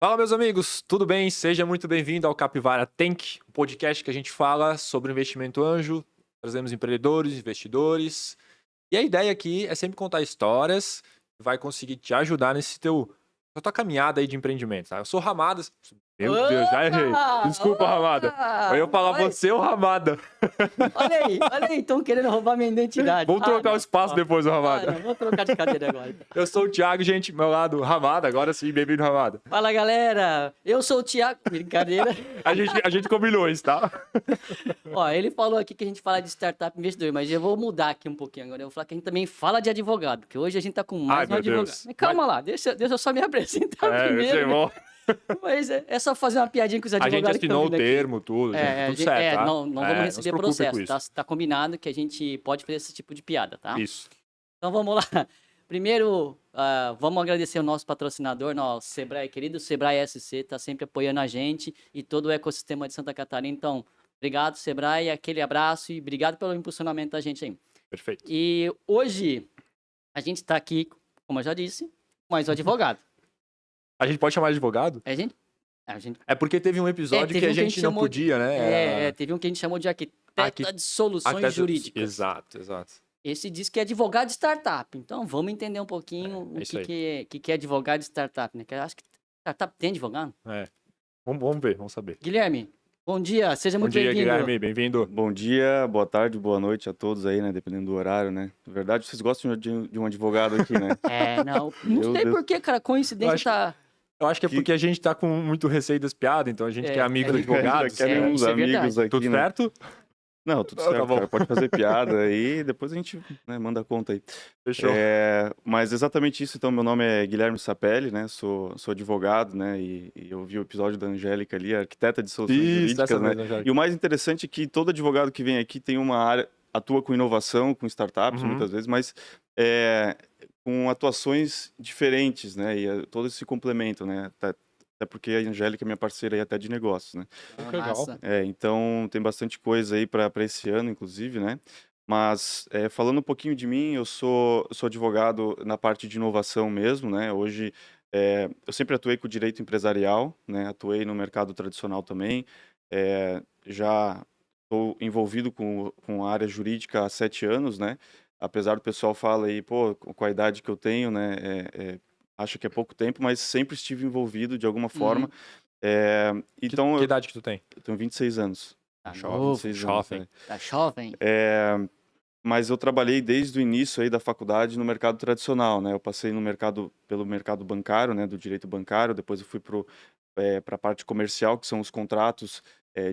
Fala, meus amigos, tudo bem? Seja muito bem-vindo ao Capivara Tank, um podcast que a gente fala sobre investimento anjo, trazemos empreendedores, investidores, e a ideia aqui é sempre contar histórias que vai conseguir te ajudar na tua caminhada aí de empreendimento, tá? Eu sou o Ramada. Meu Deus, já errei. Opa! Desculpa, Ramada. Eu ia Opa! falar você ou Ramada. Olha aí, estão querendo roubar minha identidade. Vamos trocar o Não. espaço depois, Ramada. Não, vou trocar de cadeira agora. Então. Eu sou o Thiago, gente, meu lado, Ramada, agora sim, bem-vindo, Ramada. Fala, galera. Eu sou o Thiago. Brincadeira. A gente combinou isso, tá? Ó, ele falou aqui que a gente fala de startup investidor, mas eu vou mudar aqui um pouquinho agora. Eu vou falar que a gente também fala de advogado, porque hoje a gente tá com mais Ai, um meu advogado. Deus. Mas calma lá, deixa eu só me apresentar Eu primeiro. sei, né? bom. Mas é só fazer uma piadinha com os A gente advogados que estão assinou o vindo aqui. termo, tudo, tudo certo, tá? Não vamos Não se receber preocupe com processo, isso. tá combinado que a gente pode fazer esse tipo de piada, tá? Isso. Então vamos lá. Primeiro, vamos agradecer o nosso patrocinador, nosso Sebrae querido, Sebrae SC, está sempre apoiando a gente e todo o ecossistema de Santa Catarina. Então, obrigado, Sebrae, aquele abraço e obrigado pelo impulsionamento da gente aí. Perfeito. E hoje a gente está aqui, como eu já disse, mais um advogado. A gente pode chamar de advogado? A gente É porque teve um episódio teve que a um que a gente gente não chamou de- podia, né? teve um que a gente chamou de arquiteta Arqui- de soluções Até- jurídicas. Exato. Esse diz que é advogado de startup. Então, vamos entender um pouquinho É o isso aí. que é advogado de startup, né? Que eu acho que startup tem advogado. É. Vamos ver, vamos saber. Guilherme, bom dia, seja Bom muito dia, bem-vindo. Guilherme, bem-vindo. Bom dia, boa tarde, boa noite a todos aí, né? Dependendo do horário, né? Na verdade, vocês gostam de um advogado aqui, né? Não Meu sei Deus. por que, cara, coincidência Eu acho tá... Eu acho que é porque a gente tá com muito receio das piadas, então a gente quer amigos é advogados. Já querem uns isso é amigos verdade. aqui, Tudo né? certo? Não, tudo Tá certo, bom. cara. Pode fazer piada aí, depois a gente manda a conta aí. Fechou. Mas exatamente isso, então, meu nome é Guilherme Sapelli, né? Sou advogado, né? E eu vi o episódio da Angélica ali, arquiteta de soluções Isso, jurídicas, essa né? mesmo, Angélica. E o mais interessante é que todo advogado que vem aqui tem uma área, atua com inovação, com startups, Uhum. muitas vezes, mas com atuações diferentes, né? E todos se complementam, né? Até porque a Angélica é minha parceira aí até de negócios, né? Que legal. Massa. Então tem bastante coisa aí para esse ano, inclusive, né? Mas falando um pouquinho de mim, eu sou advogado na parte de inovação mesmo, né? Hoje eu sempre atuei com o direito empresarial, né? Atuei no mercado tradicional também. Já estou envolvido com a área jurídica há 7 anos, né? Apesar do pessoal falar aí, pô, com a idade que eu tenho, né? Acho que é pouco tempo, mas sempre estive envolvido de alguma forma. Então, Que idade que tu tem? eu tenho 26 anos. Tá Jovem, novo, 26 jovem. anos, tá jovem. Mas eu trabalhei desde o início aí da faculdade no mercado tradicional, né? Eu passei pelo mercado bancário, né? Do direito bancário, depois eu fui para a parte comercial, que são os contratos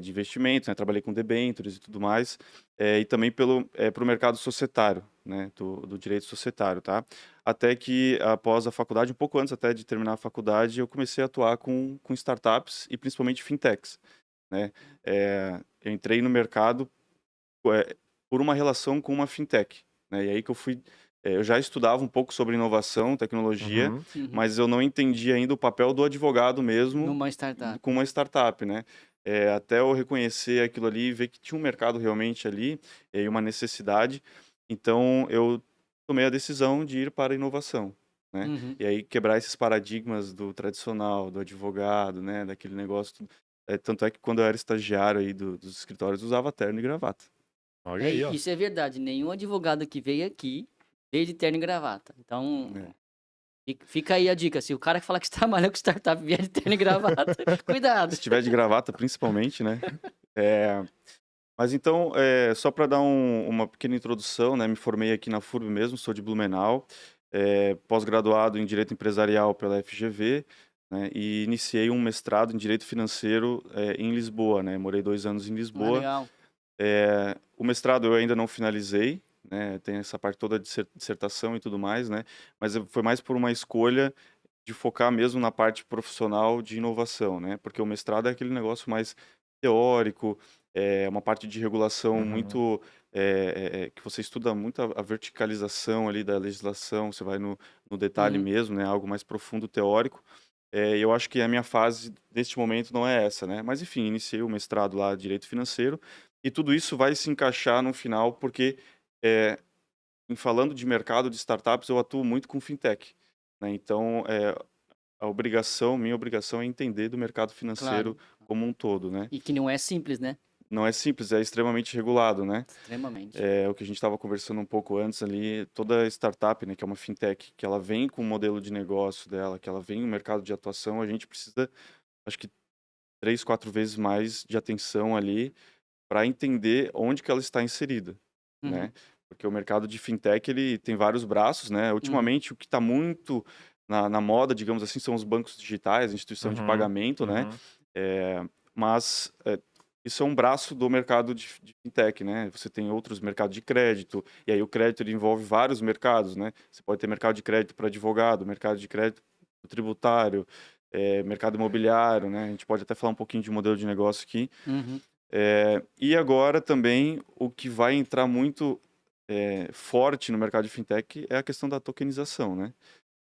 de investimento, né? Trabalhei com debêntures e tudo mais, e também para o mercado societário, né? Do direito societário, tá? Até que após a faculdade, um pouco antes até de terminar a faculdade, eu comecei a atuar com startups e principalmente fintechs, né? Eu entrei no mercado por uma relação com uma fintech, né? E aí que eu já estudava um pouco sobre inovação, tecnologia, Uhum. mas eu não entendia ainda o papel do advogado mesmo Numa startup. com uma startup, né? Até eu reconhecer aquilo ali e ver que tinha um mercado realmente ali e uma necessidade, então eu tomei a decisão de ir para a inovação, né? Uhum. E aí quebrar esses paradigmas do tradicional, do advogado, né? Daquele negócio. Tanto é que quando eu era estagiário aí dos escritórios, eu usava terno e gravata. Olha aí, ó. Isso é verdade. Nenhum advogado que veio aqui veio de terno e gravata. Então, fica aí a dica. Se o cara que fala que trabalha com startup vier de terno e gravata, cuidado. Se tiver de gravata, principalmente, né? Mas então, só para dar uma pequena introdução, né? Me formei aqui na FURB mesmo, sou de Blumenau, pós-graduado em Direito Empresarial pela FGV, né? E iniciei um mestrado em Direito Financeiro em Lisboa, né? Morei 2 anos em Lisboa. Legal. O mestrado eu ainda não finalizei, né? Tem essa parte toda de dissertação e tudo mais, né? Mas foi mais por uma escolha de focar mesmo na parte profissional de inovação, né? Porque o mestrado é aquele negócio mais teórico, uma parte de regulação Uhum. muito que você estuda muito a verticalização ali da legislação, você vai no detalhe Uhum. mesmo, né? Algo mais profundo teórico. Eu acho que a minha fase neste momento não é essa, né? Mas enfim, iniciei o mestrado lá de Direito Financeiro e tudo isso vai se encaixar no final porque em falando de mercado de startups eu atuo muito com fintech, né? Então minha obrigação é entender do mercado financeiro Claro. como um todo, né? E que não é simples, né? Não é simples, é extremamente regulado, né? Extremamente. É o que a gente estava conversando um pouco antes ali, toda startup, né, que é uma fintech, que ela vem com o modelo de negócio dela, que ela vem no mercado de atuação, a gente precisa, acho que 3, 4 vezes mais de atenção ali para entender onde que ela está inserida, Uhum, né? Porque o mercado de fintech, ele tem vários braços, né? uhum, Ultimamente, o que está muito na moda, digamos assim, são os bancos digitais, a instituição de Uhum, pagamento, né? uhum, Mas isso é um braço do mercado de fintech, né? Você tem outros mercados de crédito, e aí o crédito ele envolve vários mercados, né? Você pode ter mercado de crédito para advogado, mercado de crédito tributário, mercado imobiliário, né? A gente pode até falar um pouquinho de modelo de negócio aqui. uhum. E agora também o que vai entrar muito forte no mercado de fintech é a questão da tokenização, né?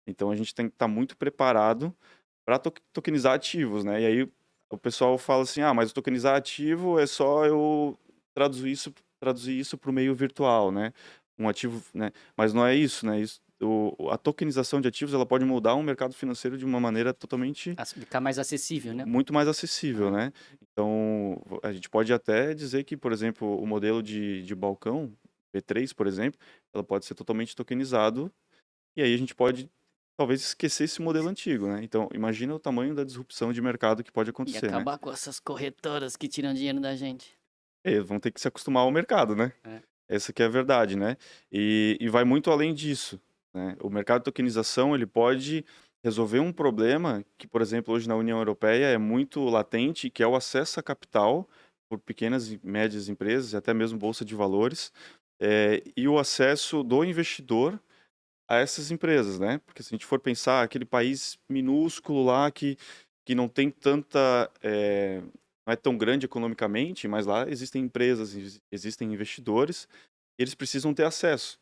Então a gente tem que estar muito preparado para tokenizar ativos, né? E aí o pessoal fala assim, mas tokenizar ativo é só eu traduzir isso para o meio virtual, né? Um ativo, né? Mas não é isso, né? A tokenização de ativos ela pode mudar o mercado financeiro de uma maneira totalmente Ficar mais acessível, né? muito mais acessível, Ah, né? Então a gente pode até dizer que, por exemplo, o modelo de balcão B3, por exemplo, ela pode ser totalmente tokenizado e aí a gente pode talvez esquecer esse modelo antigo, né? Então, imagina o tamanho da disrupção de mercado que pode e acontecer, né? acabar com essas corretoras que tiram dinheiro da gente. Vão ter que se acostumar ao mercado, né? É. Essa que é a verdade, né? E vai muito além disso, né? O mercado de tokenização, ele pode resolver um problema que, por exemplo, hoje na União Europeia é muito latente, que é o acesso a capital por pequenas e médias empresas, e até mesmo bolsa de valores, e o acesso do investidor a essas empresas, né? Porque se a gente for pensar, aquele país minúsculo lá que não tem tanta, não é tão grande economicamente, mas lá existem empresas, existem investidores, e eles precisam ter acesso.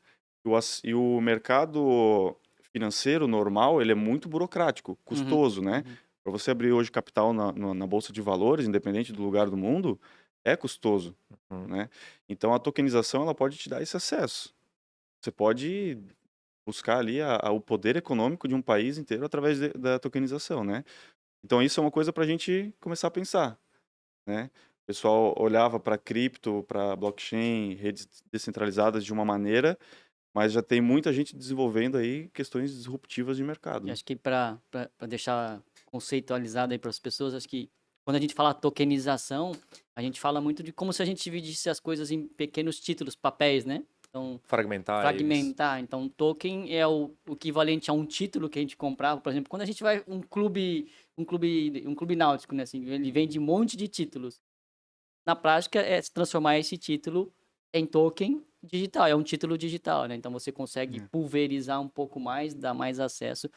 E o mercado financeiro normal, ele é muito burocrático, Uhum, custoso, né? uhum. Para você abrir hoje capital na bolsa de valores, independente do lugar do mundo, é custoso, uhum. né? Então a tokenização ela pode te dar esse acesso. Você pode buscar ali o poder econômico de um país inteiro através da tokenização, né? Então isso é uma coisa para a gente começar a pensar, né? O pessoal olhava para cripto, para blockchain, redes descentralizadas de uma maneira, mas já tem muita gente desenvolvendo aí questões disruptivas de mercado, E né? acho que para deixar conceitualizado aí para as pessoas, acho que quando a gente fala tokenização, a gente fala muito de como se a gente dividisse as coisas em pequenos títulos, papéis, né? Então, Fragmentar eles. fragmentar. Então, token é o equivalente a um título que a gente comprava, por exemplo, quando a gente vai um clube náutico, né? Assim, ele vende um monte de títulos. Na prática, é se transformar esse título em token digital, é um título digital, né? Então você consegue É, pulverizar um pouco mais, dar mais acesso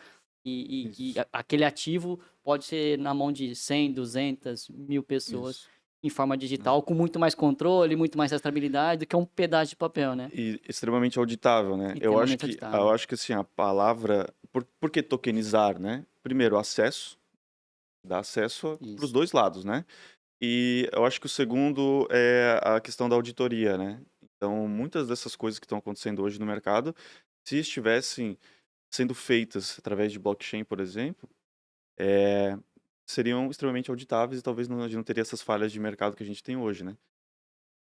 e isso, aquele ativo pode ser na mão de 100, 200, 1000 pessoas isso. em forma Né? digital, com muito mais controle, muito mais rastreabilidade do que um pedaço de papel, né? E extremamente auditável, né? Eu acho Extremamente que, auditável. eu acho que assim, a palavra. Por que tokenizar, né? Primeiro, acesso, dá acesso para os Isso. dois lados, né? E eu acho que o segundo é a questão da auditoria, né? Então, muitas dessas coisas que estão acontecendo hoje no mercado, se estivessem sendo feitas através de blockchain, por exemplo, eh, seriam extremamente auditáveis e talvez a gente não teria essas falhas de mercado que a gente tem hoje, né?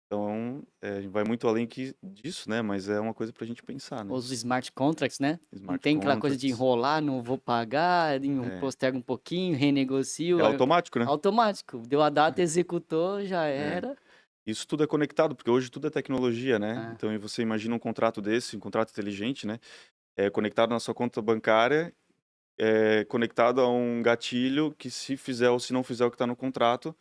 Então, vai muito além disso, né? Mas é uma coisa para a gente pensar, né? Os smart contracts, né? Não Smart tem aquela coisa de contracts, enrolar, não vou pagar, é, posterga um pouquinho, é renegocio. automático, né? Automático. Deu a data, executou, já É. era. Isso tudo é conectado, porque hoje tudo é tecnologia, né? Ah, Então, e você imagina um contrato desse, um contrato inteligente, né? Conectado na sua conta bancária, conectado a um gatilho que se fizer ou se não fizer o que está no contrato,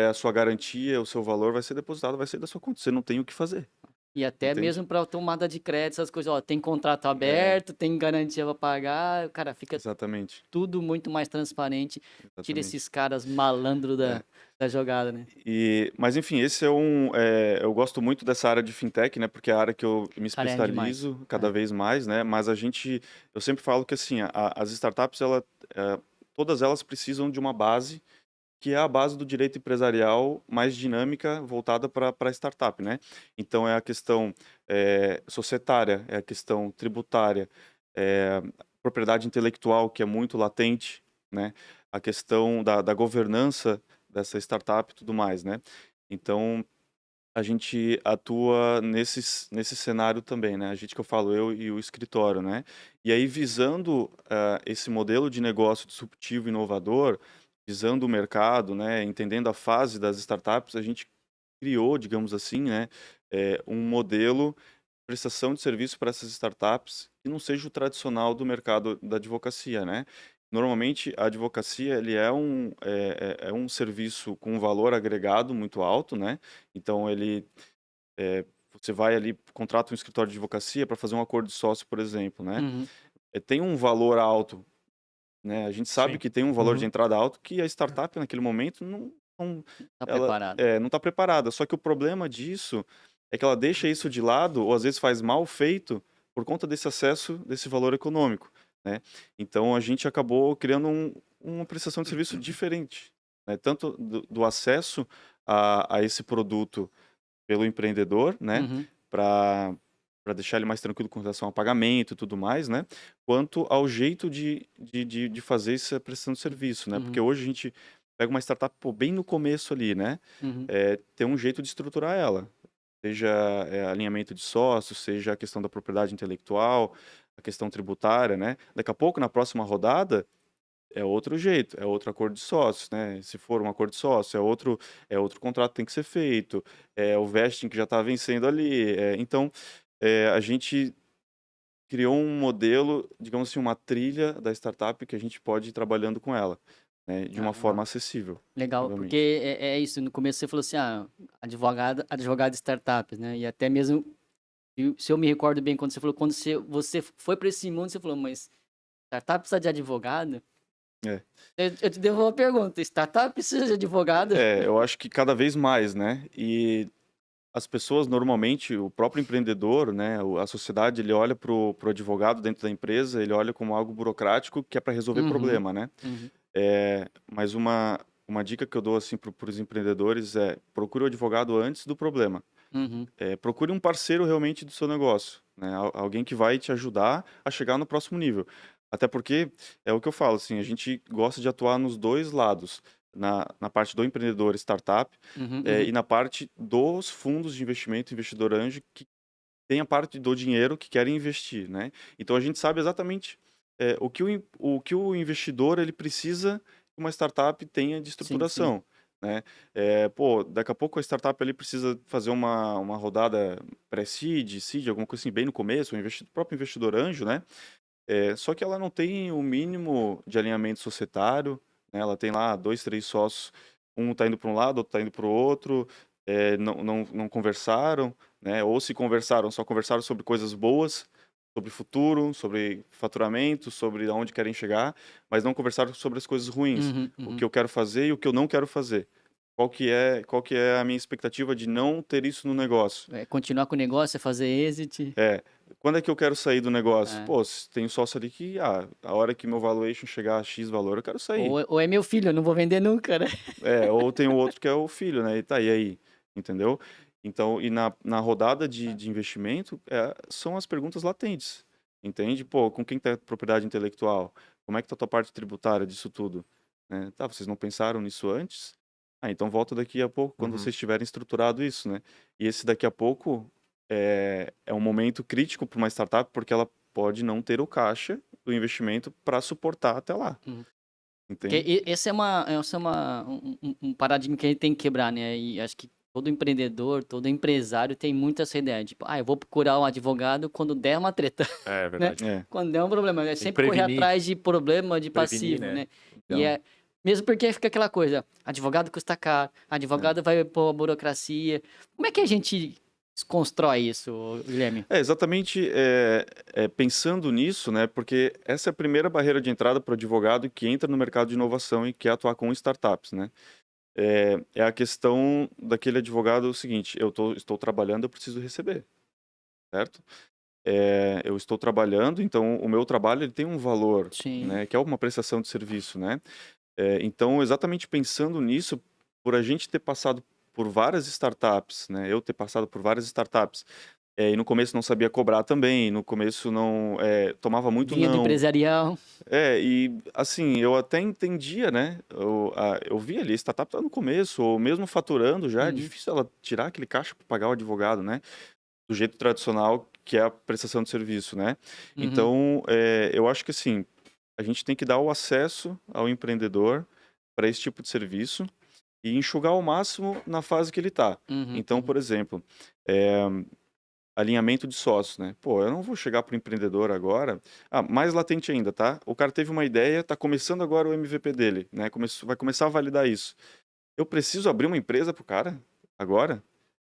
a sua garantia, o seu valor vai ser depositado, vai sair da sua conta. Você não tem o que fazer, e até entende? mesmo para tomada de crédito, essas coisas, ó, tem contrato É, aberto, tem garantia para pagar, cara, fica exatamente, tudo muito mais transparente. Tira esses exatamente. caras malandro É. da jogada, né? Mas enfim, eu gosto muito dessa área de fintech, né? Porque é a área que eu me Cara, é demais. especializo cada É. vez mais, né? Mas eu sempre falo que assim, as startups, todas elas precisam de uma base que é a base do direito empresarial mais dinâmica voltada para a startup, né? Então é a questão societária, é a questão tributária, propriedade intelectual que é muito latente, né? A questão da governança dessa startup e tudo mais, né? Então, a gente atua nesse cenário também, né? A gente que eu falo, eu e o escritório, né? E aí, visando esse modelo de negócio disruptivo e inovador, visando o mercado, né? Entendendo a fase das startups, a gente criou, digamos assim, né? Um modelo de prestação de serviço para essas startups que não seja o tradicional do mercado da advocacia, né? Normalmente, a advocacia ele é um serviço com um valor agregado muito alto, né? Então, é, você vai ali, contrata um escritório de advocacia para fazer um acordo de sócio, por exemplo, né? Uhum. Tem um valor alto, né? A gente sabe Sim. que tem um valor de Uhum. entrada alto que a startup naquele momento Tá ela preparado. não está preparada. Só que o problema disso é que ela deixa isso de lado ou às vezes faz mal feito por conta desse acesso, desse valor econômico, né? Então a gente acabou criando uma prestação de serviço diferente, né? Tanto do acesso a esse produto pelo empreendedor, né, Uhum. para deixar ele mais tranquilo com relação ao pagamento e tudo mais, né, quanto ao jeito de fazer essa prestação de serviço, né, porque Uhum. hoje a gente pega uma startup, pô, bem no começo ali, né, Uhum. tem um jeito de estruturar ela, seja alinhamento de sócios, seja a questão da propriedade intelectual, a questão tributária, né, daqui a pouco, na próxima rodada, é outro jeito, é outro acordo de sócios, né? Se for um acordo de sócio, é outro contrato que tem que ser feito, é o vesting que já está vencendo ali. Então, a gente criou um modelo, digamos assim, uma trilha da startup que a gente pode ir trabalhando com ela, né? De Ah, uma forma legal. acessível, Legal, porque obviamente. é isso. No começo você falou assim, advogado de startups, né? E até mesmo, se eu me recordo bem, quando você falou, quando você foi para esse mundo, você falou, mas startup precisa de advogado? É. Eu te devolvo a pergunta, startup precisa de advogado? Eu acho que cada vez mais, né? E as pessoas normalmente, o próprio empreendedor, né, a sociedade, ele olha pro advogado dentro da empresa, ele olha como algo burocrático que é para resolver Uhum, problema, né? uhum, Mas uma dica que eu dou assim para os empreendedores é procure o advogado antes do problema. uhum, Procure um parceiro realmente do seu negócio, né? Alguém que vai te ajudar a chegar no próximo nível. Até porque é o que eu falo, assim, a gente gosta de atuar nos dois lados, na parte do empreendedor startup, uhum, e uhum. na parte dos fundos de investimento, investidor anjo, que tem a parte do dinheiro que querem investir, né? Então a gente sabe exatamente o que o investidor ele precisa que uma startup tenha de Sim, sim. estruturação, né? Pô, daqui a pouco a startup ali precisa fazer uma rodada pré-seed, seed, alguma coisa assim bem no começo, o próprio investidor anjo, né? Só que ela não tem o mínimo de alinhamento societário, né? Ela tem lá dois, três sócios, um está indo para um lado, outro está indo para o outro, não conversaram, né? Ou se conversaram, só conversaram sobre coisas boas, sobre futuro, sobre faturamento, sobre aonde querem chegar, mas não conversaram sobre as coisas ruins, Uhum, o uhum. que eu quero fazer e o que eu não quero fazer. Qual que é a minha expectativa de não ter isso no negócio? É, continuar com o negócio, é fazer exit. É, quando é que eu quero sair do negócio? É. Pô, se tem um sócio ali que, a hora que meu valuation chegar a X valor, eu quero sair. Ou é meu filho, eu não vou vender nunca, né? Ou tem o outro que é o filho, né? E tá, e aí? Entendeu? Então, e na rodada de investimento, são as perguntas latentes. Entende? Pô, com quem tá a propriedade intelectual? Como é que tá a tua parte tributária disso tudo? Né? Tá, vocês não pensaram nisso antes? Então volta daqui a pouco, quando Uhum. vocês tiverem estruturado isso, né? E esse daqui a pouco é um momento crítico para uma startup, porque ela pode não ter o caixa do investimento para suportar até lá, Uhum. Porque entende? esse é um paradigma que a gente tem que quebrar, né? E acho que todo empreendedor, todo empresário tem muito essa ideia. Tipo, eu vou procurar um advogado quando der uma treta, É né? verdade. É, Quando der um problema. É Tem que sempre correr prevenir, atrás de problema, de prevenir, passivo, né? né? E Então, mesmo porque fica aquela coisa, advogado custa caro, é. advogado vai pôr a burocracia. Como é que a gente desconstrói isso, Guilherme? Exatamente, pensando nisso, né? Porque essa é a primeira barreira de entrada para o advogado que entra no mercado de inovação e quer atuar com startups, né? É a questão daquele advogado o seguinte: estou trabalhando, eu preciso receber, certo? Eu estou trabalhando, então o meu trabalho ele tem um valor, Sim. né? Que é uma prestação de serviço, né? Então, exatamente pensando nisso, por a gente ter passado por várias startups, né? Eu ter passado por várias startups, E no começo não sabia cobrar também, no começo não tomava muito Vinha do não. empresarial. E assim, eu até entendia, né? Eu vi ali, startup tá no começo, ou mesmo faturando já, é Uhum, difícil ela tirar aquele caixa para pagar o advogado, né? Do jeito tradicional, que é a prestação de serviço, né? uhum, Então, eu acho que assim, a gente tem que dar o acesso ao empreendedor para esse tipo de serviço e enxugar ao máximo na fase que ele está. uhum, Então, uhum. por exemplo, eh, alinhamento de sócios, né? Pô, eu não vou chegar para o empreendedor agora. Mais latente ainda, tá? O cara teve uma ideia, está começando agora o MVP dele, né? Vai começar a validar isso. Eu preciso abrir uma empresa pro cara agora?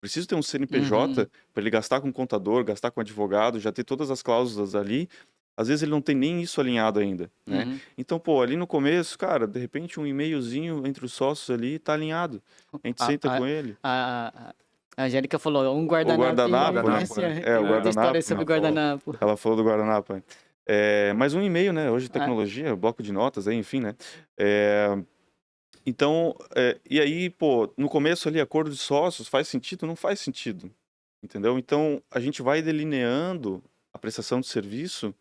Preciso ter um CNPJ Uhum, para ele gastar com contador, gastar com advogado, já ter todas as cláusulas ali. Às vezes ele não tem nem isso alinhado ainda, né? uhum. Então, pô, ali no começo, cara, de repente um e-mailzinho entre os sócios ali tá alinhado. A gente A, senta a, com ele. a Angélica falou, um O guardanapo guardanapo, né? Guardanapo, né? O tem muita história guardanapo. sobre Ela falou. guardanapo. Ela falou do guardanapo. Mas um e-mail, né? Hoje Ah, tecnologia, bloco de notas, aí, enfim, né? Então, e aí, pô, no começo ali, acordo de sócios, faz sentido? Não faz sentido, entendeu? Então, a gente vai delineando a prestação de serviço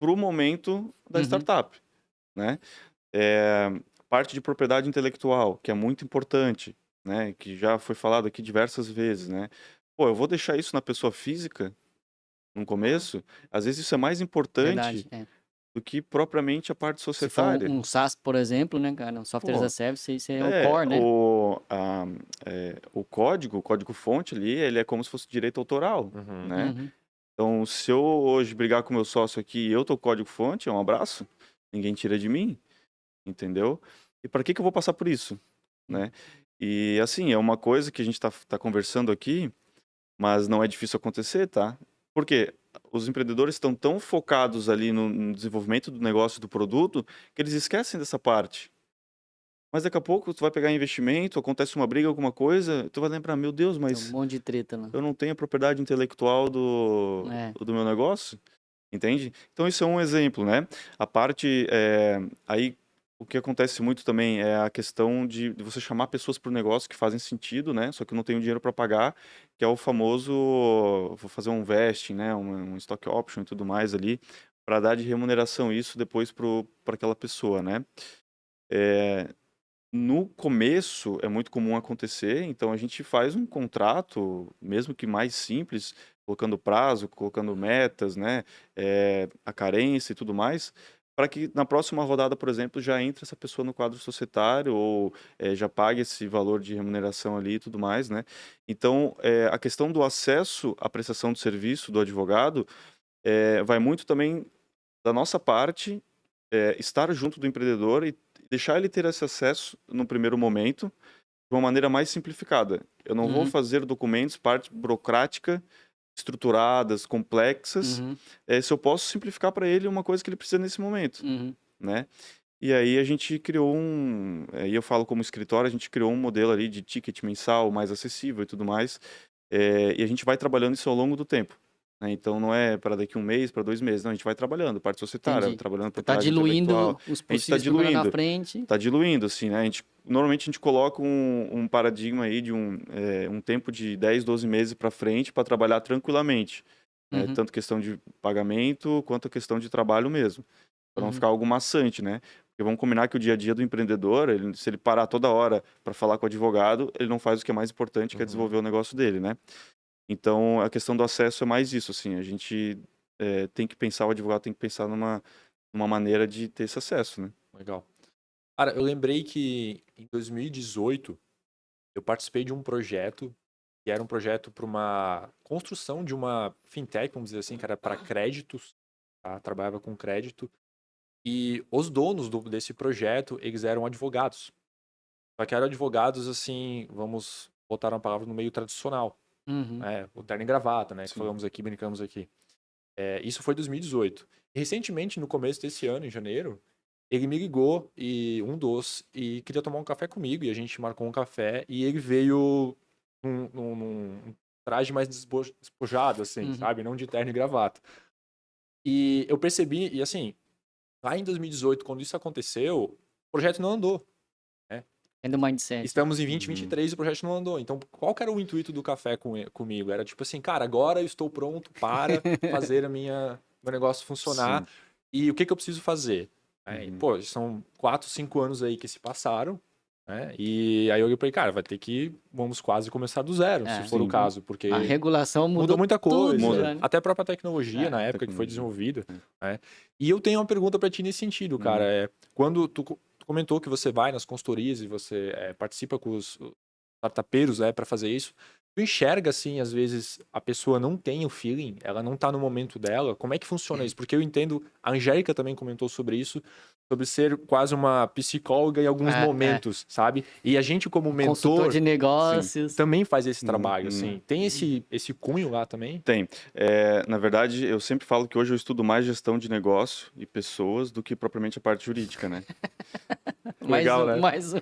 para o momento da uhum, startup, né? É, parte de propriedade intelectual, que é muito importante, né? Que já foi falado aqui diversas vezes, né? Pô, eu vou deixar isso na pessoa física no começo, às vezes isso é mais importante verdade. É. do que propriamente a parte Se for societária. um SaaS, por exemplo, né, cara, um software as a Pô, service, isso é o core, né? o código-fonte ali, ele é como se fosse direito autoral, Uhum. né? Uhum, Então, se eu hoje brigar com meu sócio aqui e eu tô código-fonte, é um abraço, ninguém tira de mim, entendeu? E para que eu vou passar por isso, né? E assim, é uma coisa que a gente tá conversando aqui, mas não é difícil acontecer, tá? Porque os empreendedores estão tão focados ali no desenvolvimento do negócio, do produto, que eles esquecem dessa parte. Mas daqui a pouco tu vai pegar investimento, acontece uma briga, alguma coisa, tu vai lembrar, meu Deus, tem um mas monte de treta lá. eu não tenho a propriedade intelectual É. do meu negócio, entende? Então isso é um exemplo, né? A parte, aí o que acontece muito também é a questão de você chamar pessoas para o negócio que fazem sentido, né? Só que eu não tenho dinheiro para pagar, que é o famoso, vou fazer um vesting, né? Um stock option e tudo mais ali, para dar de remuneração isso depois para aquela pessoa, né? É, no começo é muito comum acontecer, então a gente faz um contrato, mesmo que mais simples, colocando prazo, colocando metas, né, a carência e tudo mais, para que na próxima rodada, por exemplo, já entre essa pessoa no quadro societário ou já pague esse valor de remuneração ali e tudo mais, né. Então, a questão do acesso à prestação de serviço do advogado vai muito também da nossa parte, estar junto do empreendedor e deixar ele ter esse acesso no primeiro momento, de uma maneira mais simplificada. Eu não vou Uhum, fazer documentos, parte burocrática, estruturadas, complexas, uhum, se eu posso simplificar para ele uma coisa que ele precisa nesse momento, uhum, né? E aí a gente criou e eu falo como escritório, a gente criou um modelo ali de ticket mensal mais acessível e tudo mais, e a gente vai trabalhando isso ao longo do tempo, né? Então não é para daqui um mês, para 2 meses, não, a gente vai trabalhando, parte societária, entendi. trabalhando Tá propriedade intelectual, diluindo os a gente está possíveis problemas na diluindo, frente. assim, né? Normalmente a gente coloca um paradigma aí de um tempo de 10, 12 meses para frente para trabalhar tranquilamente, né? Uhum, Tanto questão de pagamento quanto a questão de trabalho mesmo, para não uhum, ficar algo maçante, né? Porque vamos combinar que o dia a dia do empreendedor, se ele parar toda hora para falar com o advogado, ele não faz o que é mais importante, que é Uhum. desenvolver o negócio dele, né? Então, a questão do acesso é mais isso, assim, a gente tem que pensar, o advogado tem que pensar numa maneira de ter esse acesso, né? Legal. Cara, eu lembrei que em 2018 eu participei de um projeto que era um projeto para uma construção de uma fintech, vamos dizer assim, que era para créditos, tá? Trabalhava com crédito. E os donos desse projeto, eles eram advogados. Só que eram advogados, assim, vamos botar uma palavra no meio tradicional, uhum, né? O terno e gravata, né? Que Sim. falamos aqui, brincamos aqui. Isso foi 2018. E recentemente, no começo desse ano, em janeiro, ele me ligou e queria tomar um café comigo. E a gente marcou um café e ele veio num traje mais despojado, assim, uhum. sabe? Não de terno e gravata. E eu percebi, e assim, lá em 2018, quando isso aconteceu, o projeto não andou, né? É do mindset. Estamos em 2023 e o projeto não andou. Então, qual que era o intuito do café comigo? Era tipo assim, cara, agora eu estou pronto para fazer meu negócio funcionar. Sim. E o que eu preciso fazer? Uhum. Pô, são 4, 5 anos aí que se passaram, né? E aí eu falei, cara, vamos quase começar do zero, se for o Sim. caso, porque A regulação mudou mudou muita coisa. tudo, Muda. né? Até a própria tecnologia É, na época que foi tecnologia. desenvolvida. Né? E eu tenho uma pergunta para ti nesse sentido, cara. Quando tu comentou que você vai nas consultorias e você participa com os startupeiros para fazer isso, tu enxerga assim, às vezes a pessoa não tem o feeling, ela não tá no momento dela. Como é que funciona isso? Porque eu entendo, a Angélica também comentou sobre isso, sobre ser quase uma psicóloga em alguns momentos, sabe? E a gente como consultor mentor de negócios. também faz esse trabalho, Uhum. assim. Tem esse cunho lá também? Tem. Na verdade, eu sempre falo que hoje eu estudo mais gestão de negócio e pessoas do que propriamente a parte jurídica, né? Legal, né? Mais um.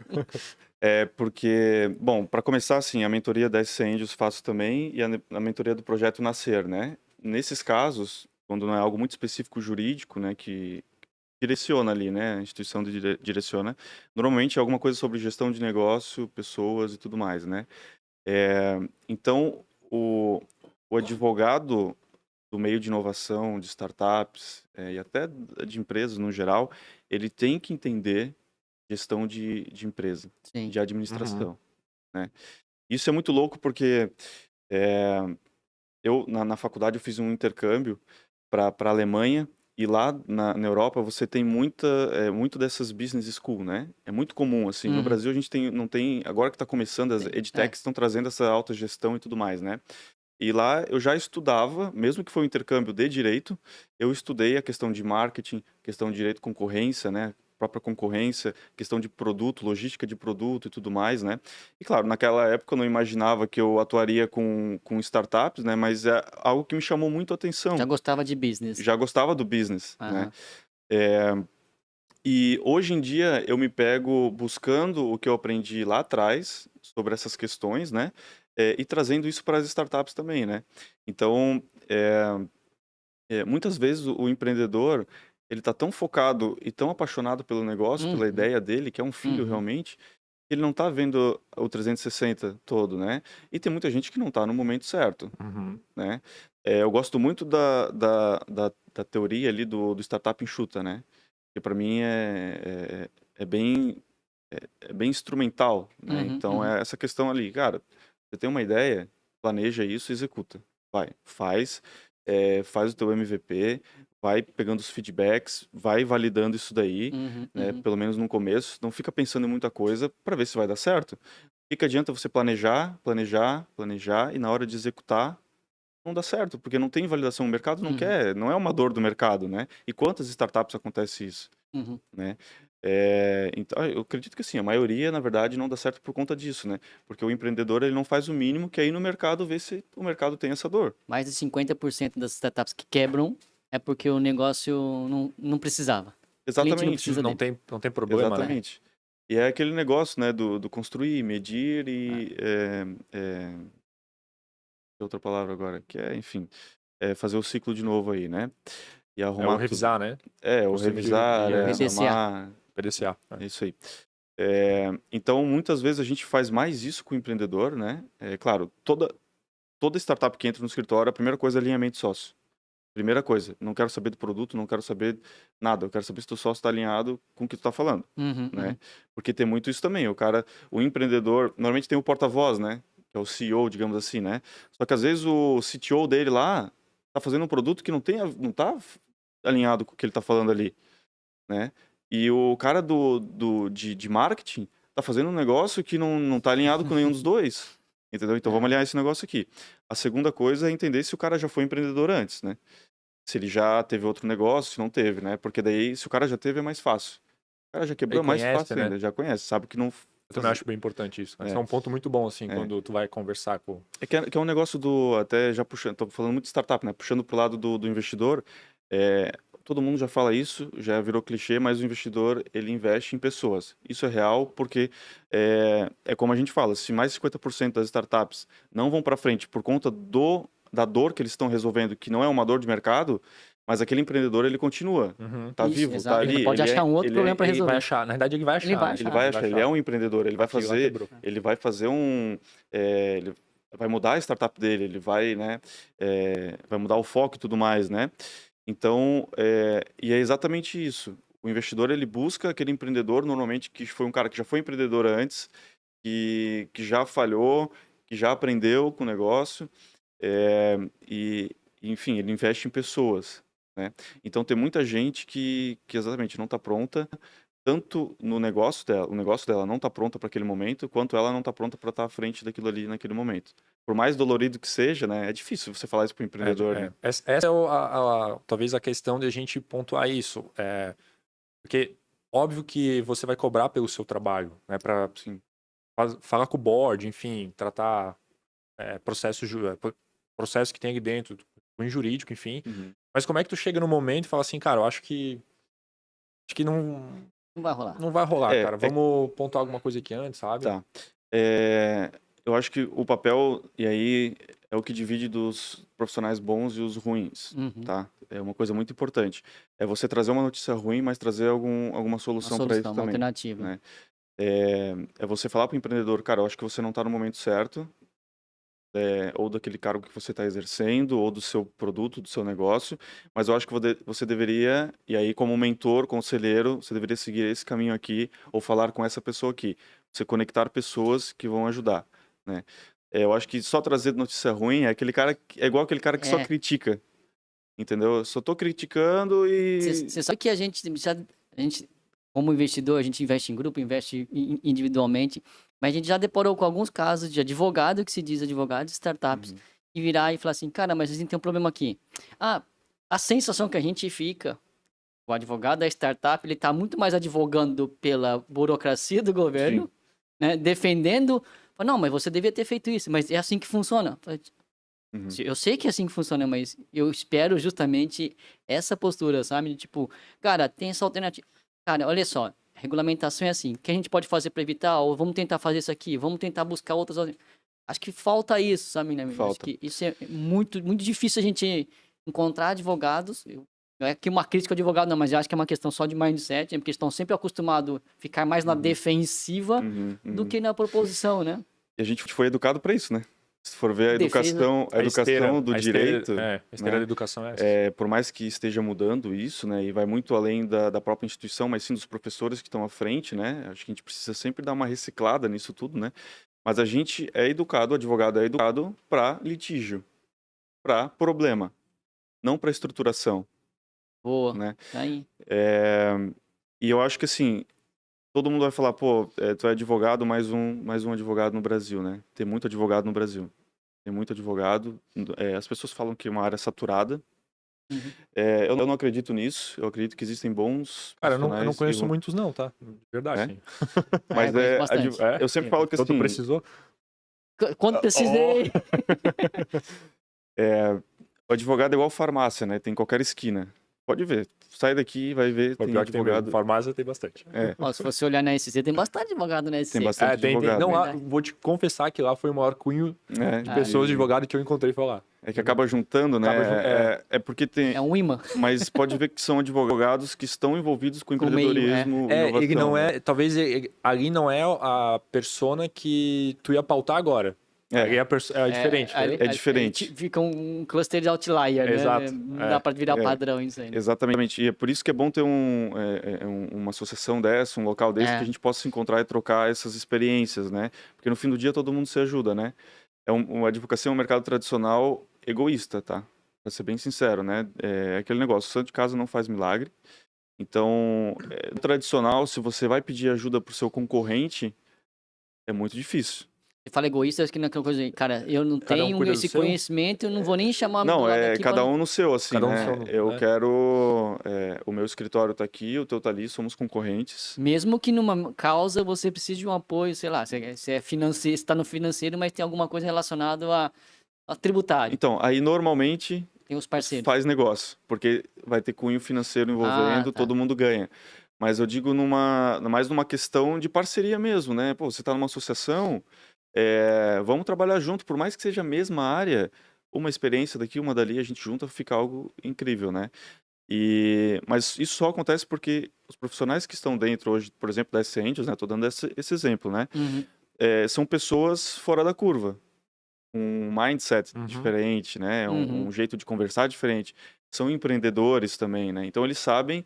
Porque, bom, para começar, assim, a mentoria da SC Angels faço também e a mentoria do projeto Nascer, né? Nesses casos, quando não é algo muito específico jurídico, né, que direciona ali, né, a instituição direciona, normalmente é alguma coisa sobre gestão de negócio, pessoas e tudo mais, né? Então, o advogado do meio de inovação, de startups e até de empresas no geral, ele tem que entender gestão de empresa, Sim. de administração, né? Isso é muito louco porque eu, na faculdade, eu fiz um intercâmbio para a Alemanha e lá na Europa você tem muito dessas business school, né? É muito comum, assim. No Brasil a gente não tem, agora que está começando, as edtechs estão trazendo essa alta gestão e tudo mais, né? E lá eu já estudava, mesmo que foi um intercâmbio de direito, eu estudei a questão de marketing, questão de direito de concorrência, né? Própria concorrência, questão de produto, logística de produto e tudo mais, né? E claro, naquela época eu não imaginava que eu atuaria com startups, né? Mas é algo que me chamou muito a atenção. Já gostava de business. Já gostava do business, né? Aham. E hoje em dia eu me pego buscando o que eu aprendi lá atrás sobre essas questões, né? E trazendo isso para as startups também, né? Então, muitas vezes o empreendedor ele está tão focado e tão apaixonado pelo negócio, pela ideia dele, que é um filho realmente, que ele não está vendo o 360 todo, né? E tem muita gente que não está no momento certo, né? Eu gosto muito da teoria ali do startup enxuta, né? Que para mim é bem bem instrumental, né? Então é essa questão ali, cara, você tem uma ideia, planeja isso, e executa, vai, faz o teu MVP, vai pegando os feedbacks, vai validando isso daí, né? Pelo menos no começo, não fica pensando em muita coisa para ver se vai dar certo. O que adianta você planejar e na hora de executar não dá certo, porque não tem validação, o mercado não quer, não é uma dor do mercado, né? E quantas startups acontece isso, né? Então, eu acredito que assim, a maioria, na verdade, não dá certo por conta disso, né? Porque o empreendedor, ele não faz o mínimo, que é ir no mercado ver se o mercado tem essa dor. Mais de 50% das startups que quebram é porque o negócio não precisava. O cliente não Exatamente. precisa Não dele. tem problema, né? Exatamente. E é aquele negócio, né, do construir, medir e... outra palavra agora, que é, enfim, fazer o ciclo de novo aí, né? E É arrumar o revisar, né? o Construir, revisar, medir, PDCA. PDCA. é isso aí. Então, muitas vezes a gente faz mais isso com o empreendedor, né? Claro, toda startup que entra no escritório, a primeira coisa é alinhamento de sócio. Primeira coisa, não quero saber do produto, não quero saber nada, eu quero saber se o sócio está alinhado com o que tu está falando, né? Porque tem muito isso também, o empreendedor, normalmente tem o porta-voz, né? Que é o CEO, digamos assim, né? Só que às vezes o CTO dele lá tá fazendo um produto que não tá alinhado com o que ele tá falando ali, né? E o cara de marketing tá fazendo um negócio que não tá alinhado com nenhum dos dois, entendeu? Então vamos alinhar esse negócio aqui. A segunda coisa é entender se o cara já foi empreendedor antes, né? Se ele já teve outro negócio, se não teve, né? Porque daí, se o cara já teve, é mais fácil. O cara já quebrou, Aí é mais conhece, fácil né? ainda, já conhece, sabe que não... Eu também acho bem importante isso. Esse é um ponto muito bom, assim, quando tu vai conversar com... que é um negócio até já puxando, tô falando muito de startup, né? Puxando pro lado do investidor, todo mundo já fala isso, já virou clichê, mas o investidor, ele investe em pessoas. Isso é real porque é como a gente fala, se mais de 50% das startups não vão para frente por conta da dor que eles estão resolvendo, que não é uma dor de mercado, Mas aquele empreendedor, ele continua, Uhum. tá Isso, vivo, exato. tá Ele ali. pode achar um outro problema para Ele vai resolver. achar, na verdade ele vai achar. Ele vai né? achar. Ele vai achar, ele é um empreendedor, ele vai Aquilo lá fazer, quebrou. ele vai fazer ele vai mudar a startup dele, ele vai, né, vai mudar o foco e tudo mais, né? Então, e é exatamente isso. O investidor, ele busca aquele empreendedor, normalmente, que foi um cara que já foi empreendedor antes, que já falhou, que já aprendeu com o negócio, e, enfim, ele investe em pessoas, né? Então, tem muita gente que exatamente não está pronta, tanto no negócio dela, o negócio dela não está pronta para aquele momento, quanto ela não está pronta para estar à frente daquilo ali naquele momento. Por mais dolorido que seja, né? É difícil você falar isso para o empreendedor, né? Essa é talvez a questão de a gente pontuar isso. Porque óbvio que você vai cobrar pelo seu trabalho, né? Para Sim. falar com o board, enfim, tratar processo que tem aqui dentro, cunho jurídico, enfim. Uhum. Mas como é que tu chega no momento e fala assim, cara, eu acho que Não vai rolar. não vai rolar, É, cara. Vamos pontuar alguma coisa aqui antes, sabe? Tá. Eu acho que o papel, e aí é o que divide dos profissionais bons e os ruins, Uhum. tá? É uma coisa muito importante. É você trazer uma notícia ruim, mas trazer alguma Uma solução para solução, isso uma também, alternativa. né? É você falar para o empreendedor, cara, eu acho que você não está no momento certo, ou daquele cargo que você está exercendo, ou do seu produto, do seu negócio, mas eu acho que você deveria, e aí como mentor, conselheiro, você deveria seguir esse caminho aqui, ou falar com essa pessoa aqui. Você conectar pessoas que vão ajudar, né? Eu acho que só trazer notícia ruim é aquele cara, é igual aquele cara que só É. critica, entendeu? Eu só tô criticando e... Você sabe que a gente, como investidor, a gente investe em grupo, investe individualmente, mas a gente já deparou com alguns casos de advogado que se diz advogado de startups Uhum. e virar e falar assim, cara, mas a gente tem um problema aqui. A sensação que a gente fica, o advogado da startup, ele tá muito mais advogando pela burocracia do governo, né, defendendo, fala, não, mas você devia ter feito isso, mas é assim que funciona. Uhum. Eu sei que é assim que funciona, mas eu espero justamente essa postura, sabe? De tipo, cara, tem essa alternativa. Cara, olha só, regulamentação é assim. O que a gente pode fazer para evitar? Ou vamos tentar fazer isso aqui? Vamos tentar buscar outras. Acho que falta isso, sabe, né? Acho Falta. que isso é muito, muito difícil a gente encontrar advogados. Não é aqui uma crítica ao advogado, não, mas eu acho que é uma questão só de mindset, porque estão sempre acostumados a ficar mais na defensiva do que na proposição, né? E a gente foi educado para isso, né? Se for ver a Defesa. educação, a educação do direito, A esteira né? da educação é essa. Por mais que esteja mudando isso, né, e vai muito além da própria instituição, mas sim dos professores que estão à frente, né? Acho que a gente precisa sempre dar uma reciclada nisso tudo, né? Mas a gente é educado, o advogado é educado para litígio, para problema, não para estruturação, Boa, né? tá aí. E eu acho que assim, todo mundo vai falar, pô, tu é advogado, mais um advogado no Brasil, né? Tem muito advogado no Brasil. Tem muito advogado. As pessoas falam que é uma área saturada. Uhum. Eu não acredito nisso. Eu acredito que existem bons Cara, eu não profissionais conheço e muitos não, tá? De verdade. É? sim. Mas conheço bastante. eu sempre falo que Quando assim, precisou. Quando precisei. o advogado é igual farmácia, né? Tem em qualquer esquina. Pode ver. Sai daqui e vai ver, O tem pior que tem mesmo. advogado. Farmácia tem bastante. Ó, se você olhar na SC, tem bastante advogado na SC. Tem bastante advogado. Não, lá, Verdade. vou te confessar que lá foi o maior cunho de pessoas de advogado que eu encontrei foi lá. É que acaba juntando, né? É porque tem. É um imã. Mas pode ver que são advogados que estão envolvidos com Com o meio, empreendedorismo, inovação. Ele não né? talvez ali não é a persona que tu ia pautar agora. Ali é diferente. É diferente. Fica um cluster de outlier, né? Exato. Não dá pra virar padrão isso aí. Né? Exatamente. E é por isso que é bom ter uma associação dessa, um local desse, que a gente possa se encontrar e trocar essas experiências, né? Porque no fim do dia todo mundo se ajuda, né? Uma advocacia é um mercado tradicional egoísta, tá? Pra ser bem sincero, né? É aquele negócio, santo de casa não faz milagre. Então, tradicional, se você vai pedir ajuda pro seu concorrente, é muito difícil. Você fala egoísta, acho que não é aquela coisa aí, cara, eu não Cada um tenho cuida do esse seu? conhecimento, eu não vou nem chamar Não, do lado é aqui cada pra- um no seu, assim, Cada um no né? seu, Eu né? quero... o meu escritório tá aqui, o teu tá ali, somos concorrentes. Mesmo que numa causa você precise de um apoio, sei lá, você é financeiro, está no financeiro, mas tem alguma coisa relacionada a tributário. Então, aí normalmente Tem os parceiros. faz negócio, porque vai ter cunho financeiro envolvendo, tá. todo mundo ganha. Mas eu digo mais numa questão de parceria mesmo, né? Pô, você tá numa associação, vamos trabalhar junto, por mais que seja a mesma área, uma experiência daqui, uma dali, a gente junta, fica algo incrível, né? Mas isso só acontece porque os profissionais que estão dentro hoje, por exemplo, da SC Angels, né? Tô dando esse exemplo, né? Uhum. São pessoas fora da curva, um mindset Uhum. diferente, né? Uhum. Um jeito de conversar diferente. São empreendedores também, né? Então eles sabem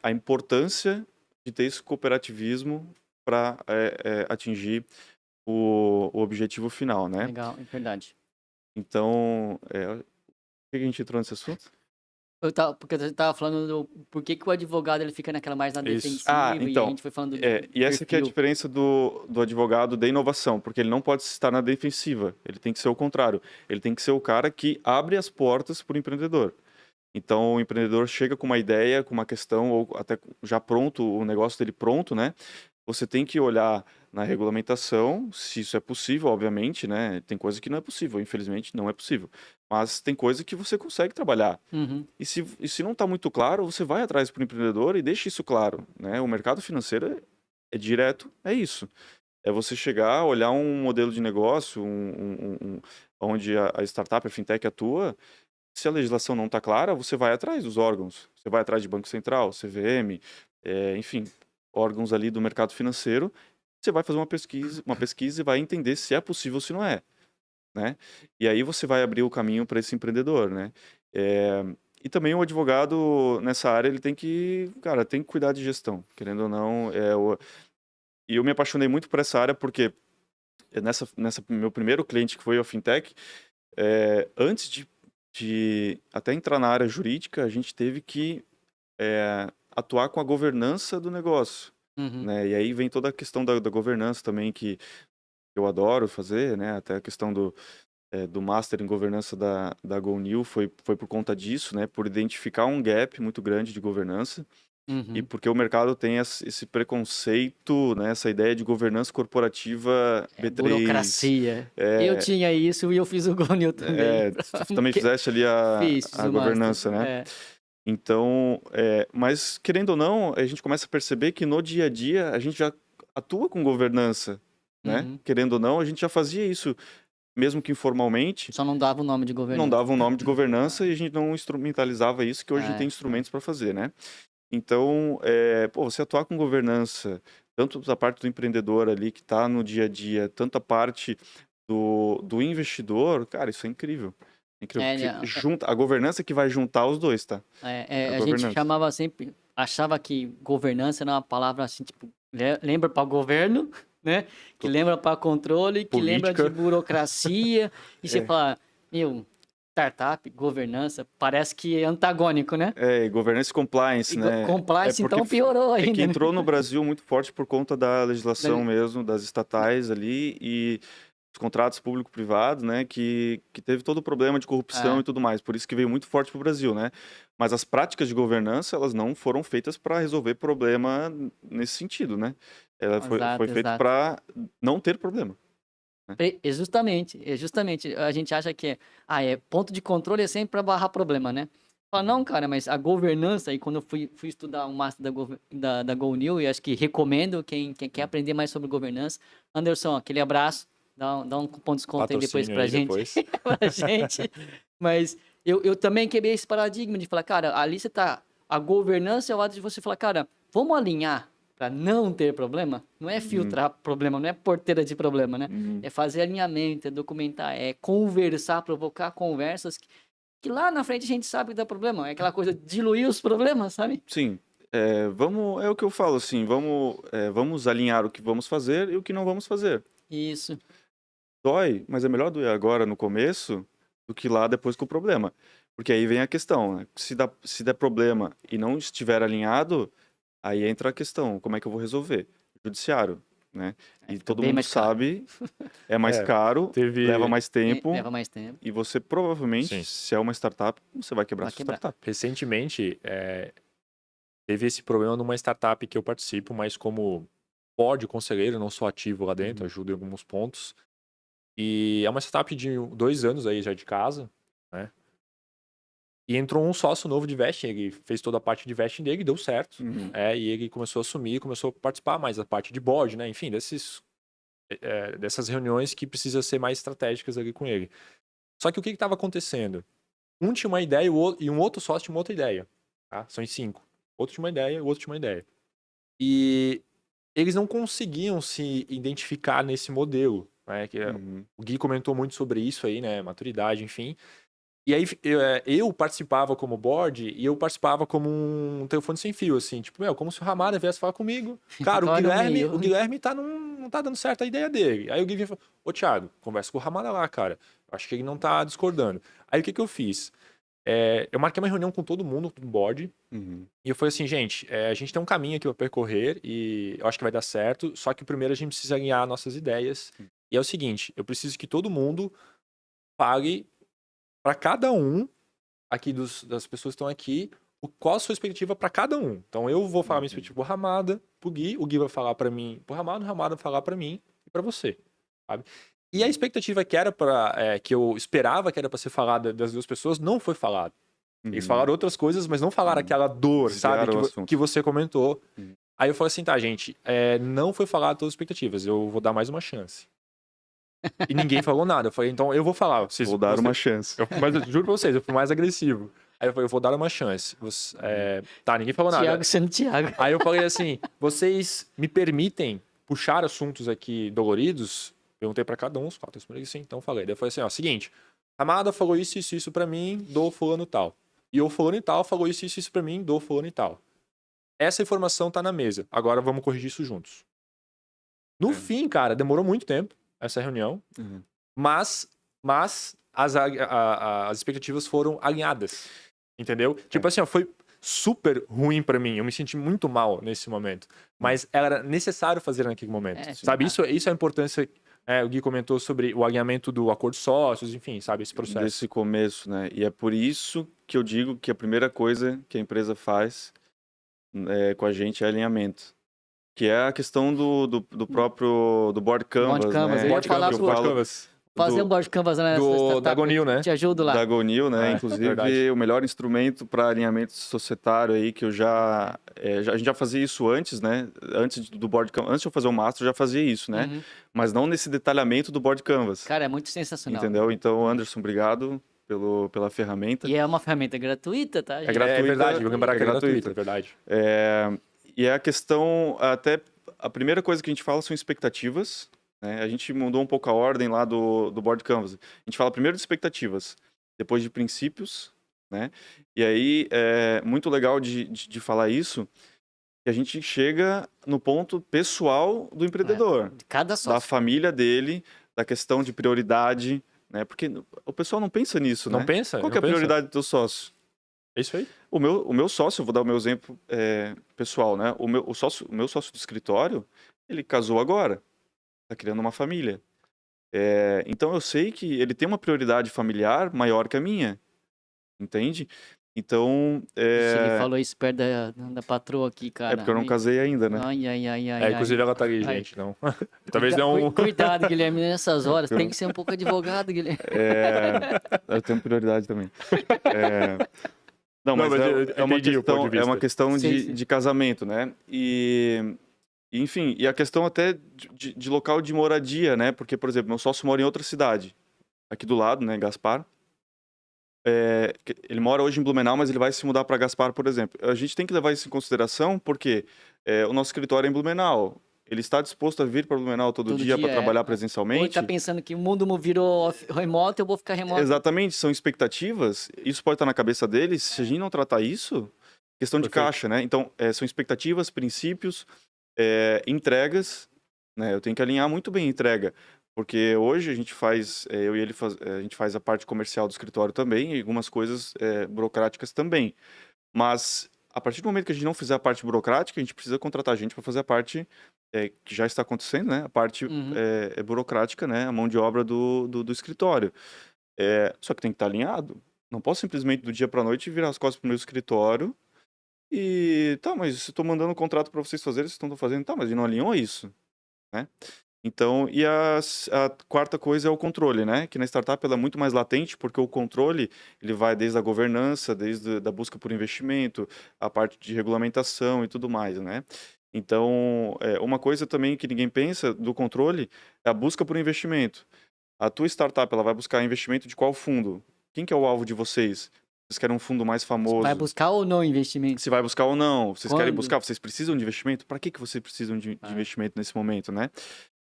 a importância de ter esse cooperativismo para atingir o objetivo final, né? Legal, é verdade. Então, por que a gente entrou nesse assunto? Porque você tava falando do por que que o advogado ele fica naquela mais na Isso. defensiva e a Então, gente foi falando do e essa que é a perfil. diferença do advogado da inovação, porque ele não pode estar na defensiva, ele tem que ser o contrário, ele tem que ser o cara que abre as portas para o empreendedor. Então, o empreendedor chega com uma ideia, com uma questão, ou até já pronto, o negócio dele pronto, né? Você tem que olhar na regulamentação, se isso é possível, obviamente, né? Tem coisa que não é possível, infelizmente não é possível. Mas tem coisa que você consegue trabalhar. Uhum. E se não está muito claro, você vai atrás para o empreendedor e deixa isso claro, né? O mercado financeiro é direto, é isso. É você chegar, olhar um modelo de negócio, onde a startup, a fintech atua. Se a legislação não está clara, você vai atrás dos órgãos. Você vai atrás de Banco Central, CVM, enfim, órgãos ali do mercado financeiro. Você vai fazer uma pesquisa e vai entender se é possível ou se não é, né? E aí você vai abrir o caminho para esse empreendedor, né? E também o advogado nessa área ele tem que, cara, tem que cuidar de gestão, querendo ou não. E eu me apaixonei muito por essa área porque nessa meu primeiro cliente que foi a fintech, antes de até entrar na área jurídica, a gente teve que atuar com a governança do negócio, Uhum. né? E aí vem toda a questão da governança também que eu adoro fazer, né? Até a questão do Master em Governança da GoNew foi por conta disso, né? Por identificar um gap muito grande de governança e Uhum. porque o mercado tem esse preconceito, né? Essa ideia de governança corporativa B3. Burocracia. Eu É, tinha isso e eu fiz o Gonil também. tu também fizeste ali Fiz a o master. governança, né? É. Então, mas querendo ou não, a gente começa a perceber que no dia a dia a gente já atua com governança, né? Uhum. Querendo ou não, a gente já fazia isso, mesmo que informalmente, Só não dava o nome de não governança. dava um nome de governança e a gente não instrumentalizava isso, que hoje a gente tem instrumentos para fazer, né? Então, você atuar com governança, tanto da parte do empreendedor ali que está no dia a dia, tanto a parte do investidor, cara, isso é incrível. Incrível, porque a governança que vai juntar os dois, tá? A A gente governança. chamava sempre, achava que governança era uma palavra assim, tipo, lembra para governo, né? Que lembra para controle, que lembra de Política. burocracia. E você fala, meu, startup, governança, parece que é antagônico, né? Governança e compliance, né? Compliance, porque então piorou É que ainda, né? entrou no Brasil muito forte por conta da legislação mesmo, das estatais ali e os contratos público-privado, né? Que teve todo o problema de corrupção e tudo mais. Por isso que veio muito forte pro Brasil, né? Mas as práticas de governança, elas não foram feitas para resolver problema nesse sentido, né? Ela foi feita para não ter problema. Justamente. A gente acha que ponto de controle é sempre para barrar problema, né? Fala, não, cara, mas a governança, e quando eu fui estudar o Master da GoNew, e acho que recomendo quem quer aprender mais sobre governança. Anderson, aquele abraço, dá um cupom de desconto aí depois pra gente. Pra gente. Mas eu também quebrei esse paradigma de falar, cara, ali você tá. A governança é o ato de você falar, cara, vamos alinhar para não ter problema. Não é filtrar problema, não é porteira de problema, né? É fazer alinhamento, é documentar, é conversar, provocar conversas que lá na frente a gente sabe que dá problema. É aquela coisa de diluir os problemas, sabe? Sim. É o que eu falo, assim, vamos alinhar o que vamos fazer e o que não vamos fazer. Isso. Dói, mas é melhor doer agora no começo do que lá depois com o problema. Porque aí vem a questão, né? Se der problema e não estiver alinhado, aí entra a questão, como é que eu vou resolver? Judiciário, né? E todo mundo sabe, é mais caro, leva mais tempo. Leva mais tempo. E você provavelmente, se é uma startup, você vai quebrar sua startup. Recentemente, teve esse problema numa startup que eu participo, mas como board conselheiro, não sou ativo lá dentro, ajudo em alguns pontos. E é uma startup de 2 anos aí já de casa, né? E entrou um sócio novo de vesting, ele fez toda a parte de vesting dele, deu certo. E ele começou a assumir, começou a participar mais da parte de board, né? Enfim, dessas reuniões que precisam ser mais estratégicas ali com ele. Só que o que estava acontecendo? Um tinha uma ideia e um outro sócio tinha uma outra ideia. Tá? São em 5. Outro tinha uma ideia e o outro tinha uma ideia. E eles não conseguiam se identificar nesse modelo. Né? O Gui comentou muito sobre isso aí, né? Maturidade, enfim. E aí eu participava como board e eu participava como um telefone sem fio, assim. Tipo, como se o Ramada viesse falar comigo. Cara, Ficava no meio. o Guilherme não tá dando certo a ideia dele. Aí o Gui falou, ô Thiago, conversa com o Ramada lá, cara. Eu acho que ele não tá discordando. Aí o que eu fiz? Eu marquei uma reunião com todo mundo do board. E eu falei assim, gente, a gente tem um caminho aqui pra percorrer e eu acho que vai dar certo. Só que primeiro a gente precisa alinhar nossas ideias. E é o seguinte, eu preciso que todo mundo pague para cada um aqui das pessoas que estão aqui, qual a sua expectativa para cada um. Então eu vou falar minha expectativa pro Ramada, pro Gui, o Gui vai falar para mim, pro Ramada, o Ramada vai falar para mim e para você, sabe? E a expectativa que era que eu esperava que era para ser falada das duas pessoas não foi falada. Eles falaram outras coisas, mas não falaram aquela dor, sabe, que você comentou. Aí eu falei assim, tá, gente, não foi falado todas as expectativas, eu vou dar mais uma chance. E ninguém falou nada. Eu falei, então eu vou falar. Vou dar uma chance. Mas eu juro pra vocês, eu fui mais agressivo. Aí eu falei, eu vou dar uma chance. Tá, ninguém falou nada. Thiago sendo Thiago. Aí eu falei assim, vocês me permitem puxar assuntos aqui doloridos? Perguntei pra cada um, os 4 responderam assim, então falei. Daí eu falei assim, ó, seguinte, Amada falou isso pra mim, dou fulano tal. E o fulano e tal falou isso pra mim, dou fulano e tal. Essa informação tá na mesa. Agora vamos corrigir isso juntos. No fim, cara, demorou muito tempo essa reunião, mas as expectativas foram alinhadas, entendeu? Tipo assim, ó, foi super ruim pra mim, eu me senti muito mal nesse momento, mas era necessário fazer naquele momento, sabe? Isso é a importância, o Gui comentou sobre o alinhamento do acordo de sócios, enfim, sabe, esse processo. Desse começo, né? E é por isso que eu digo que a primeira coisa que a empresa faz com a gente é alinhamento. Que é a questão do próprio do board canvas, Board canvas, né? eu ia falar Board canvas. Fazer um board canvas nessa startup, da Gonil, né? Te ajudo lá. Da Gonil, né? Inclusive, verdade. o melhor instrumento para alinhamento societário aí, que eu a gente já fazia isso antes, né? Antes do board canvas, antes de eu fazer o master, eu já fazia isso, né? Mas não nesse detalhamento do board canvas. Cara, é muito sensacional. Entendeu? Então, Anderson, obrigado pela ferramenta. E é uma ferramenta gratuita, tá? Gente? É gratuita. É verdade, vou lembrar que é gratuita, é verdade. E a questão, até a primeira coisa que a gente fala são expectativas, né? A gente mudou um pouco a ordem lá do board canvas. A gente fala primeiro de expectativas, depois de princípios, né? E aí é muito legal de falar isso, que a gente chega no ponto pessoal do empreendedor, Cada sócio. da família dele, da questão de prioridade, né? Porque o pessoal não pensa nisso, Não né? pensa? Qual que é a prioridade do teu sócio? É isso aí. O meu sócio, eu vou dar o meu exemplo pessoal, né? O meu sócio do escritório, ele casou agora, tá criando uma família. Então eu sei que ele tem uma prioridade familiar maior que a minha, entende? Então... Ele falou isso perto da patroa aqui, cara. É porque eu não casei ainda, né? Ai. Inclusive ela tá ali, gente, não. Talvez dê um... Cuidado, Guilherme, nessas horas. Tem que ser um pouco advogado, Guilherme. Eu tenho prioridade também. Não, mas é uma questão de casamento, né? Enfim, e a questão até de local de moradia, né? Porque, por exemplo, meu sócio mora em outra cidade, aqui do lado, né? Gaspar. Ele mora hoje em Blumenau, mas ele vai se mudar para Gaspar, por exemplo. A gente tem que levar isso em consideração porque o nosso escritório é em Blumenau. Ele está disposto a vir para Blumenau todo dia para trabalhar presencialmente? Ou ele está pensando que o mundo virou remoto, eu vou ficar remoto. Exatamente, são expectativas. Isso pode estar na cabeça deles. Se a gente não tratar isso, questão de caixa, né? Então, são expectativas, princípios, entregas, né? Eu tenho que alinhar muito bem a entrega. Porque hoje a gente faz, eu e ele, a gente faz a parte comercial do escritório também e algumas coisas burocráticas também. Mas, a partir do momento que a gente não fizer a parte burocrática, a gente precisa contratar gente para fazer a parte que já está acontecendo, né? A parte burocrática, né? A mão de obra do escritório. Só que tem que estar alinhado. Não posso simplesmente do dia para a noite virar as costas para o meu escritório e... Tá, mas eu estou mandando um contrato para vocês fazerem, vocês estão fazendo... Tá, mas não alinhou isso, né? Então, e a quarta coisa é o controle, né? Que na startup ela é muito mais latente, porque o controle, ele vai desde a governança, desde a busca por investimento, a parte de regulamentação e tudo mais, né? Então, uma coisa também que ninguém pensa do controle é a busca por investimento. A tua startup, ela vai buscar investimento de qual fundo? Quem que é o alvo de vocês? Vocês querem um fundo mais Vai famoso? buscar ou não investimento? Se vai buscar ou não? Vocês querem Quando? buscar? Vocês precisam de investimento? Para que vocês precisam de Ah. investimento nesse momento, né?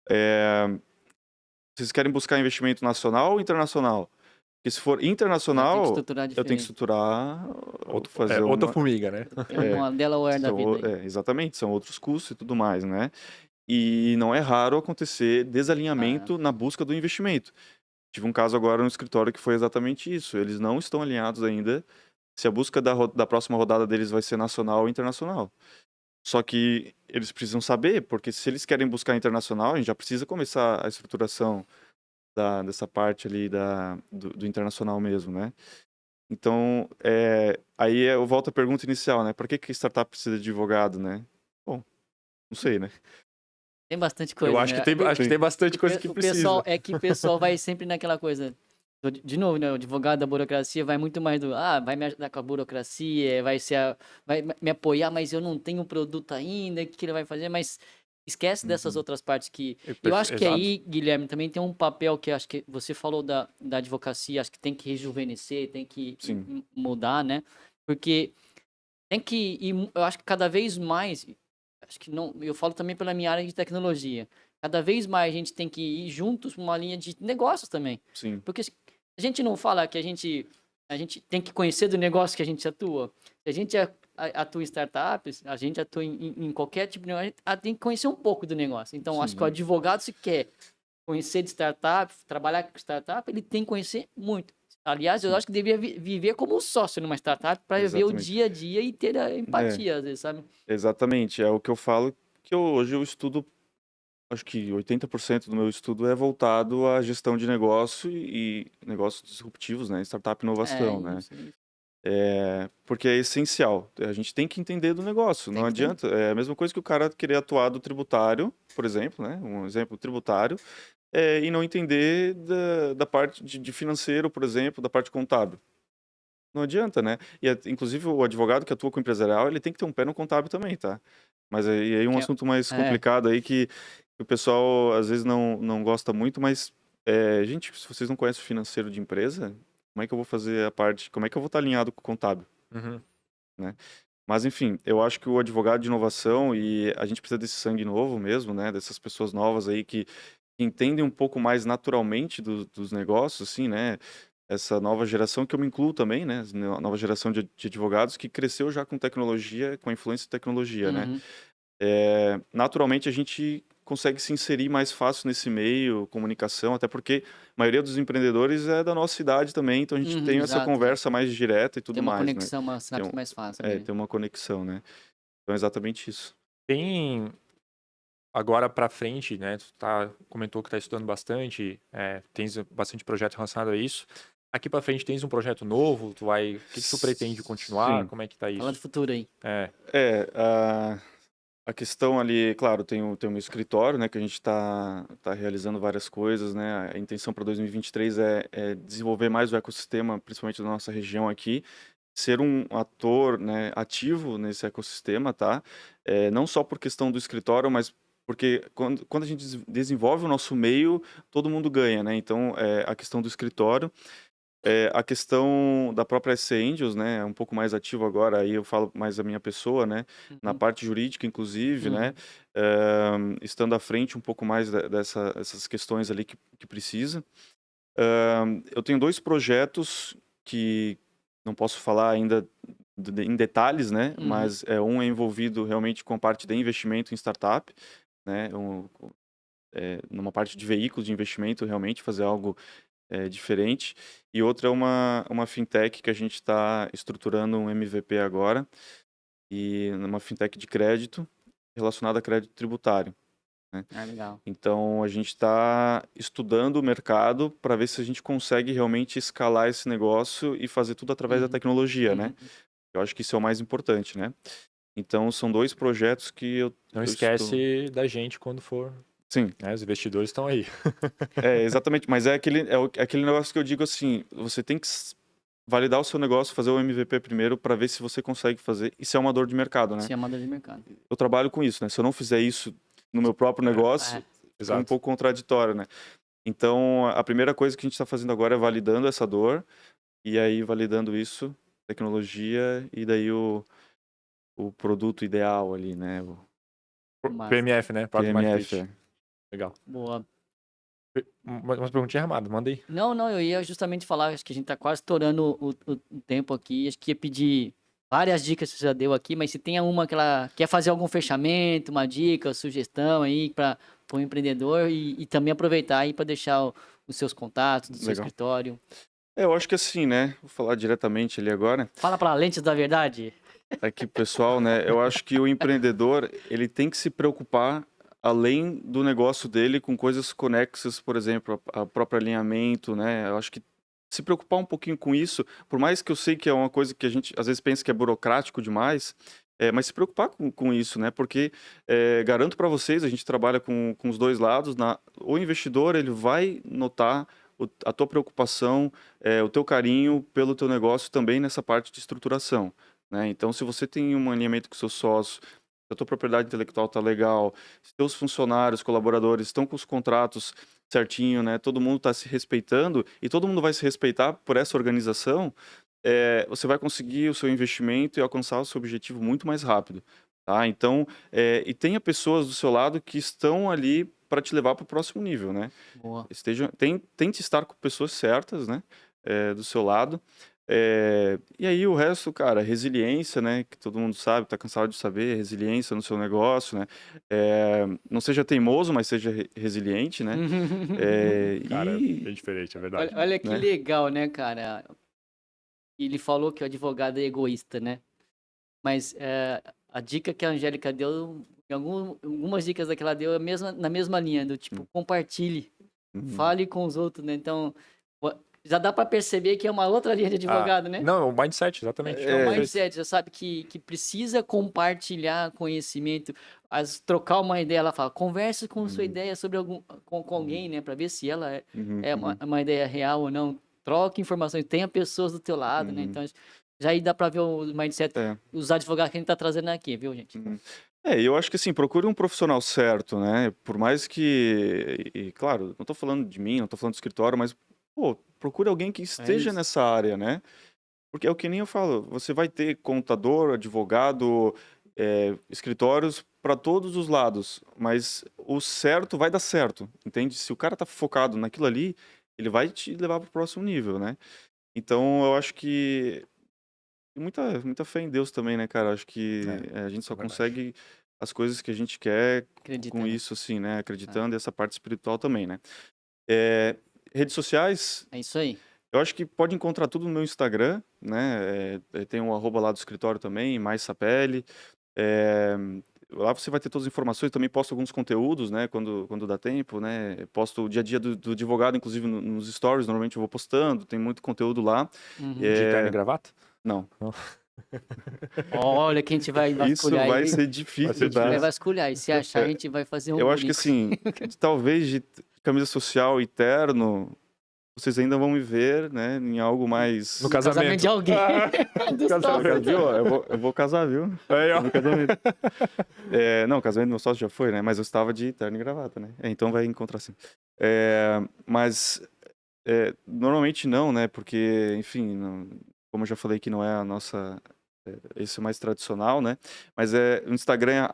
É, Vocês querem buscar investimento nacional ou internacional? Porque se for Já tem que internacional, estruturar eu tenho que diferente. estruturar, fazer Outra uma... formiga, né? Tem uma Delaware da vida aí. Exatamente, são outros custos e tudo mais, né? E não é raro acontecer desalinhamento na busca do investimento. Tive um caso agora no escritório que foi exatamente isso. Eles não estão alinhados ainda se a busca da próxima rodada deles vai ser nacional ou internacional. Só que eles precisam saber, porque se eles querem buscar internacional, a gente já precisa começar a estruturação dessa parte ali do internacional mesmo, né? Então, aí eu volto à pergunta inicial, né? Por que startup precisa de advogado, né? Bom, não sei, né? Tem bastante coisa, Eu acho né? que tem bastante coisa que O precisa. pessoal, que o pessoal vai sempre naquela coisa. De novo, né? O advogado da burocracia vai muito mais vai me ajudar com a burocracia, vai me apoiar, mas eu não tenho produto ainda, o que ele vai fazer? Mas esquece dessas outras partes que... Eu acho que Exato. aí, Guilherme, também tem um papel que acho que você falou da advocacia, acho que tem que rejuvenescer, tem que Sim. mudar, né? Porque tem que ir, eu acho que cada vez mais, acho que não, eu falo também pela minha área de tecnologia, cada vez mais a gente tem que ir juntos numa linha de negócios também. Sim. Porque a gente não fala que a gente tem que conhecer do negócio que a gente atua. Se a gente atua em startups, a gente atua em qualquer tipo de negócio, a gente tem que conhecer um pouco do negócio. Então, acho que o advogado, se quer conhecer de startup, trabalhar com startup, ele tem que conhecer muito. Aliás, eu acho que deveria viver como sócio numa startup para ver o Exatamente. dia a dia e ter a empatia, às vezes, sabe? Exatamente. É o que eu falo, que hoje eu estudo, acho que 80% do meu estudo é voltado à gestão de negócio e negócios disruptivos, né? Startup e inovação, né? Isso. Porque é essencial. A gente tem que entender do negócio. Tem Não que ter. adianta. É a mesma coisa que o cara querer atuar do tributário, por exemplo, né? Um exemplo tributário, e não entender da parte de financeiro, por exemplo, da parte contábil. Não adianta, né? Inclusive, o advogado que atua com o empresarial, ele tem que ter um pé no contábil também, tá? Mas aí um Que assunto mais é. complicado aí que o pessoal às vezes não gosta muito, mas, gente, se vocês não conhecem o financeiro de empresa, como é que eu vou fazer a parte, como é que eu vou estar alinhado com o contábil, Uhum. né? Mas, enfim, eu acho que o advogado de inovação, e a gente precisa desse sangue novo mesmo, né? Dessas pessoas novas aí que entendem um pouco mais naturalmente dos negócios, assim, né? Essa nova geração, que eu me incluo também, né? A nova geração de advogados que cresceu já com tecnologia, com a influência de tecnologia, né? Uhum. Naturalmente, a gente consegue se inserir mais fácil nesse meio, comunicação, até porque a maioria dos empreendedores é da nossa idade também, então a gente tem essa Exato. conversa mais direta e tudo Tem uma mais, né? conexão, uma sinapse mais fácil. Né? Tem uma conexão, né? Então é exatamente isso. Tem agora pra frente, né? Tu comentou que tá estudando bastante, tens bastante projeto relacionado a isso. Aqui pra frente tens um projeto novo, o que tu pretende continuar? Sim. Como é que tá Fala do isso? futuro aí. A questão ali, claro, tem o meu escritório, né, que a gente tá realizando várias coisas, né, a intenção para 2023 é desenvolver mais o ecossistema, principalmente da nossa região aqui, ser um ator, né, ativo nesse ecossistema, tá? Não só por questão do escritório, mas porque quando a gente desenvolve o nosso meio, todo mundo ganha, né? Então, a questão do escritório. A questão da própria SC Angels, né, é um pouco mais ativo agora, aí eu falo mais da minha pessoa, né, na parte jurídica, inclusive, né, estando à frente um pouco mais dessas questões ali que precisa. Eu tenho 2 projetos que não posso falar ainda em detalhes, né, mas um é envolvido realmente com a parte de investimento em startup, né, numa parte de veículos de investimento, realmente fazer algo diferente. E outra é uma fintech que a gente está estruturando um MVP agora, e uma fintech de crédito relacionada a crédito tributário, né? Legal. Então a gente está estudando o mercado para ver se a gente consegue realmente escalar esse negócio e fazer tudo através da tecnologia, né? Eu acho que isso é o mais importante, né? Então são 2 projetos que Não eu esquece da gente quando for. Sim. Né? Os investidores estão aí. Exatamente, mas é aquele negócio que eu digo assim, você tem que validar o seu negócio, fazer o MVP primeiro para ver se você consegue fazer. Isso é uma dor de mercado, né? Isso é uma dor de mercado. Eu trabalho com isso, né? Se eu não fizer isso no meu próprio negócio, é um Exato. pouco contraditório, né? Então, a primeira coisa que a gente está fazendo agora é validando essa dor, e aí validando isso, tecnologia, e daí o produto ideal ali, né? O Massa. PMF, né? Product Market PMF. Fit. Legal. Boa. Umas perguntinhas armadas, manda aí. Não, eu ia justamente falar, acho que a gente tá quase estourando o tempo aqui, acho que ia pedir várias dicas que você já deu aqui, mas se tem uma que ela quer fazer algum fechamento, uma dica, sugestão aí para o empreendedor e também aproveitar aí para deixar os seus contatos do seu Legal. escritório. Eu acho que assim, né? Vou falar diretamente ali agora. Fala para Lentes da Verdade. Aqui, pessoal, né? Eu acho que o empreendedor, ele tem que se preocupar além do negócio dele com coisas conexas, por exemplo, a próprio alinhamento, né? Eu acho que se preocupar um pouquinho com isso, por mais que eu sei que é uma coisa que a gente às vezes pensa que é burocrático demais, mas se preocupar com isso, né? Porque garanto para vocês, a gente trabalha com os dois lados, o investidor ele vai notar a tua preocupação, o teu carinho pelo teu negócio também nessa parte de estruturação, né? Então, se você tem um alinhamento com o seu sócio, se a tua propriedade intelectual tá legal, se teus funcionários, colaboradores estão com os contratos certinho, né? Todo mundo está se respeitando e todo mundo vai se respeitar por essa organização, você vai conseguir o seu investimento e alcançar o seu objetivo muito mais rápido, tá? Então, e tenha pessoas do seu lado que estão ali para te levar para o próximo nível, né? Boa. Tente estar com pessoas certas, né? Do seu lado. E aí o resto, cara, resiliência, né? Que todo mundo sabe, tá cansado de saber, resiliência no seu negócio, né? Não seja teimoso, mas seja resiliente, né? Cara, E é diferente, é verdade. Olha que né? legal, né, cara? Ele falou que o advogado é egoísta, né? Mas a dica que a Angélica deu, algumas dicas que ela deu é na mesma linha, do tipo, compartilhe, fale com os outros, né? Então, já dá para perceber que é uma outra linha de advogado, né? Não, o mindset, exatamente. É o mindset, já sabe que precisa compartilhar conhecimento, trocar uma ideia, ela fala, converse com sua ideia sobre com alguém, né? Para ver se ela é uma ideia real ou não. Troque informações, tenha pessoas do teu lado, né? Então, já aí dá para ver o mindset, os advogados que a gente tá trazendo aqui, viu, gente? Eu acho que assim, procure um profissional certo, né? Por mais que, e, claro, não tô falando de mim, não tô falando do escritório, mas, pô, procure alguém que esteja isso. nessa área, né? Porque é o que nem eu falo, você vai ter contador, advogado, escritórios para todos os lados, mas o certo vai dar certo, entende? Se o cara tá focado naquilo ali, ele vai te levar para o próximo nível, né? Então, eu acho que muita fé em Deus também, né, cara? Acho que a gente só verdade. consegue as coisas que a gente quer Acredita, com né? isso, assim, né? Acreditando e essa parte espiritual também, né? Redes sociais, É isso aí. eu acho que pode encontrar tudo no meu Instagram, né? Tem um @, lá do escritório também, mais Sapelli. Lá você vai ter todas as informações, também posto alguns conteúdos, né? Quando dá tempo, né? Posto o dia a dia do advogado, inclusive nos stories, normalmente eu vou postando, tem muito conteúdo lá. De terno e gravata? Não. Olha, que a gente vai Isso vasculhar vai aí. ser A difícil, gente tá? vai vasculhar. E se achar, a gente vai fazer um Eu acho que link. assim, talvez de camisa social e terno, vocês ainda vão me ver, né, em algo mais... No Casamento de alguém. Do sócio. Viu? Eu vou casar, viu? Aí, ó. No casamento. Não, o casamento do meu sócio já foi, né? Mas eu estava de terno e gravata, né? Então vai encontrar sim. Mas normalmente não, né? Porque, enfim, como eu já falei que não é a nossa... esse é mais tradicional, né? Mas o Instagram é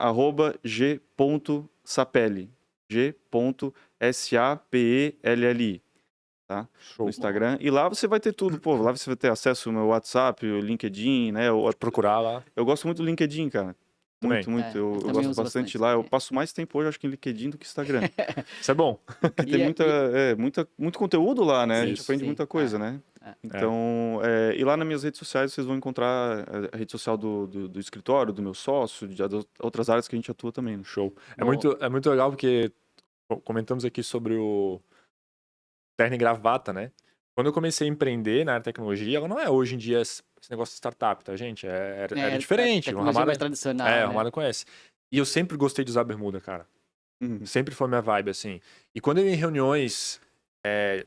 @g.sapelli. G.SAPELLI. Tá? Show. No Instagram. E lá você vai ter tudo, pô. Lá você vai ter acesso ao meu WhatsApp, o LinkedIn, né? Procurar lá. Eu gosto muito do LinkedIn, cara. Também. Muito. Eu Eu também gosto uso bastante bastante. lá. Eu passo mais tempo hoje, acho que em LinkedIn do que Instagram. Isso é bom. Porque tem muito conteúdo lá, né? A gente Isso. aprende Sim. muita coisa, né? Então, e lá nas minhas redes sociais vocês vão encontrar a rede social do escritório, do meu sócio, de outras áreas que a gente atua também. Né? Show. Boa. É muito legal porque comentamos aqui sobre o terno e gravata, né? Quando eu comecei a empreender na área de tecnologia, ela não é hoje em dia esse negócio de startup, tá, gente? Era diferente. O Tecnologia Ramada, mais tradicional, o né? Ramada conhece. E eu sempre gostei de usar bermuda, cara. Uhum. Sempre foi minha vibe, assim. E quando eu ia em reuniões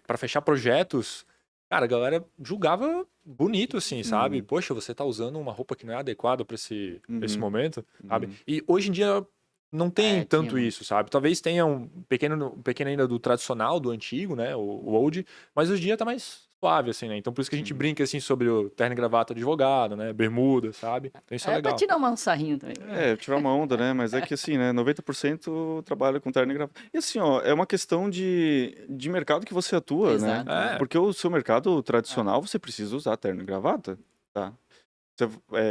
pra fechar projetos, cara, a galera julgava bonito, assim, sabe? Poxa, você tá usando uma roupa que não é adequada pra esse momento, sabe? E hoje em dia não tem É, tanto tinha. isso, sabe? Talvez tenha um pequeno ainda do tradicional, do antigo, né? O old, mas hoje em dia tá mais suave, assim, né? Então por isso que a gente brinca, assim, sobre o terno e gravata de advogado, né? Bermuda, sabe? Então isso é É pra legal. tirar um sarrinho também. Tirar uma onda, né? Mas é que assim, né? 90% trabalha com terno e gravata. E assim, ó, é uma questão de mercado que você atua, Exato. né? É, Porque o seu mercado tradicional, você precisa usar terno e gravata, tá?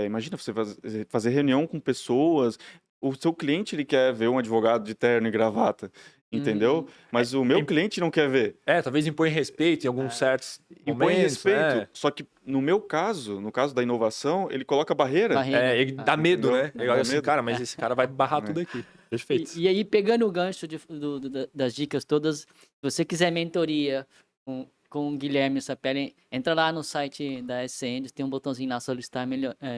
Imagina você fazer reunião com pessoas, o seu cliente ele quer ver um advogado de terno e gravata, entendeu? Mas o meu im- cliente não quer ver. talvez impõe respeito em alguns certos Impõe momentos, respeito, né? só que no meu caso, no caso da inovação, ele coloca barreira. Barreira. Ele dá medo, Entendeu? né? Ele olha Dá assim, medo. cara, mas esse cara vai barrar É. tudo aqui. Perfeito. E aí, pegando o gancho das dicas todas, se você quiser mentoria com o Guilherme Sapelli, entra lá no site da SCN, tem um botãozinho lá, solicitar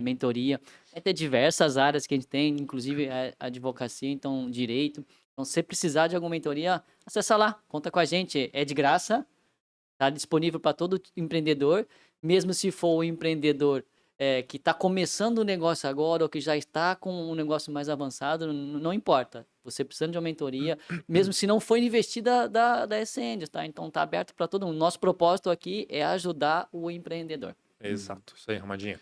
mentoria. Vai ter diversas áreas que a gente tem, inclusive advocacia, então direito. Então, se você precisar de alguma mentoria, acessa lá, conta com a gente, é de graça, tá disponível para todo empreendedor, mesmo se for o empreendedor que está começando o negócio agora ou que já está com um negócio mais avançado, não importa. Você precisando de uma mentoria, mesmo se não for investida da Essentials, tá? Então tá aberto para todo mundo. Nosso propósito aqui é ajudar o empreendedor. Exato. Isso aí, Ramadinho.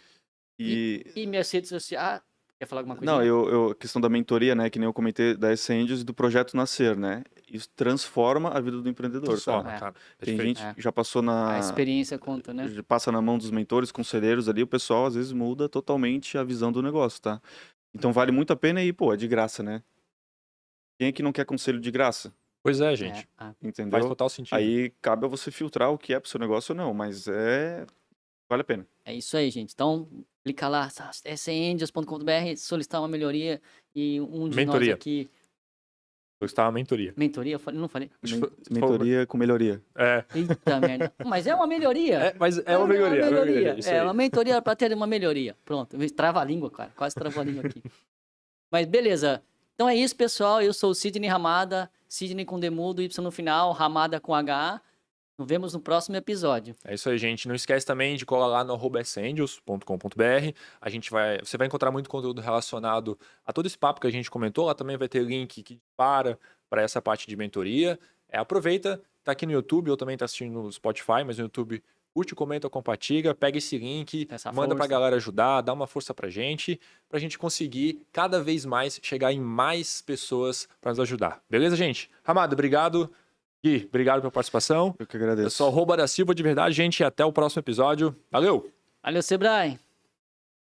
E minhas redes sociais... Quer falar alguma Não, coisinha? a questão da mentoria, né, que nem eu comentei da Essentials e do projeto Nascer, né? Isso transforma a vida do empreendedor, tá? Funciona, É. cara. Tem Perfeito. gente que já passou na A experiência conta, né? já passa na mão dos mentores, conselheiros ali, o pessoal às vezes muda totalmente a visão do negócio, tá? Então vale muito a pena e, pô, é de graça, né? Quem é que não quer conselho de graça? Pois é, gente. Faz Entendeu? Faz total sentido. Aí cabe a você filtrar o que é pro seu negócio ou não, mas vale a pena. É isso aí, gente. Então, clica lá, sangels.com.br, solicitar uma melhoria e um de Mentoria. nós aqui... Solicitar uma mentoria. Mentoria? Não falei? Mentoria com melhoria. Eita merda. Mas é uma melhoria. Mas é uma melhoria. Isso É aí. uma mentoria para ter uma melhoria. Pronto. Trava a língua, cara. Quase travou a língua aqui. Mas beleza. Então é isso, pessoal. Eu sou o Sidney Ramada. Sidney com demudo, Y no final, Ramada com H. Nos vemos no próximo episódio. É isso aí, gente. Não esquece também de colar lá no @essangels.com.br. Você vai encontrar muito conteúdo relacionado a todo esse papo que a gente comentou. Lá também vai ter link que dispara para essa parte de mentoria. Aproveita, tá aqui no YouTube, ou também tá assistindo no Spotify, mas no YouTube, curte, comenta, compartilha, pega esse link, manda pra galera ajudar, dá uma força pra gente conseguir cada vez mais chegar em mais pessoas para nos ajudar. Beleza, gente? Ramado, obrigado. Gui, obrigado pela participação. Eu que agradeço. Eu sou o @da Silva de verdade, gente. Até o próximo episódio. Valeu! Valeu, Sebrae.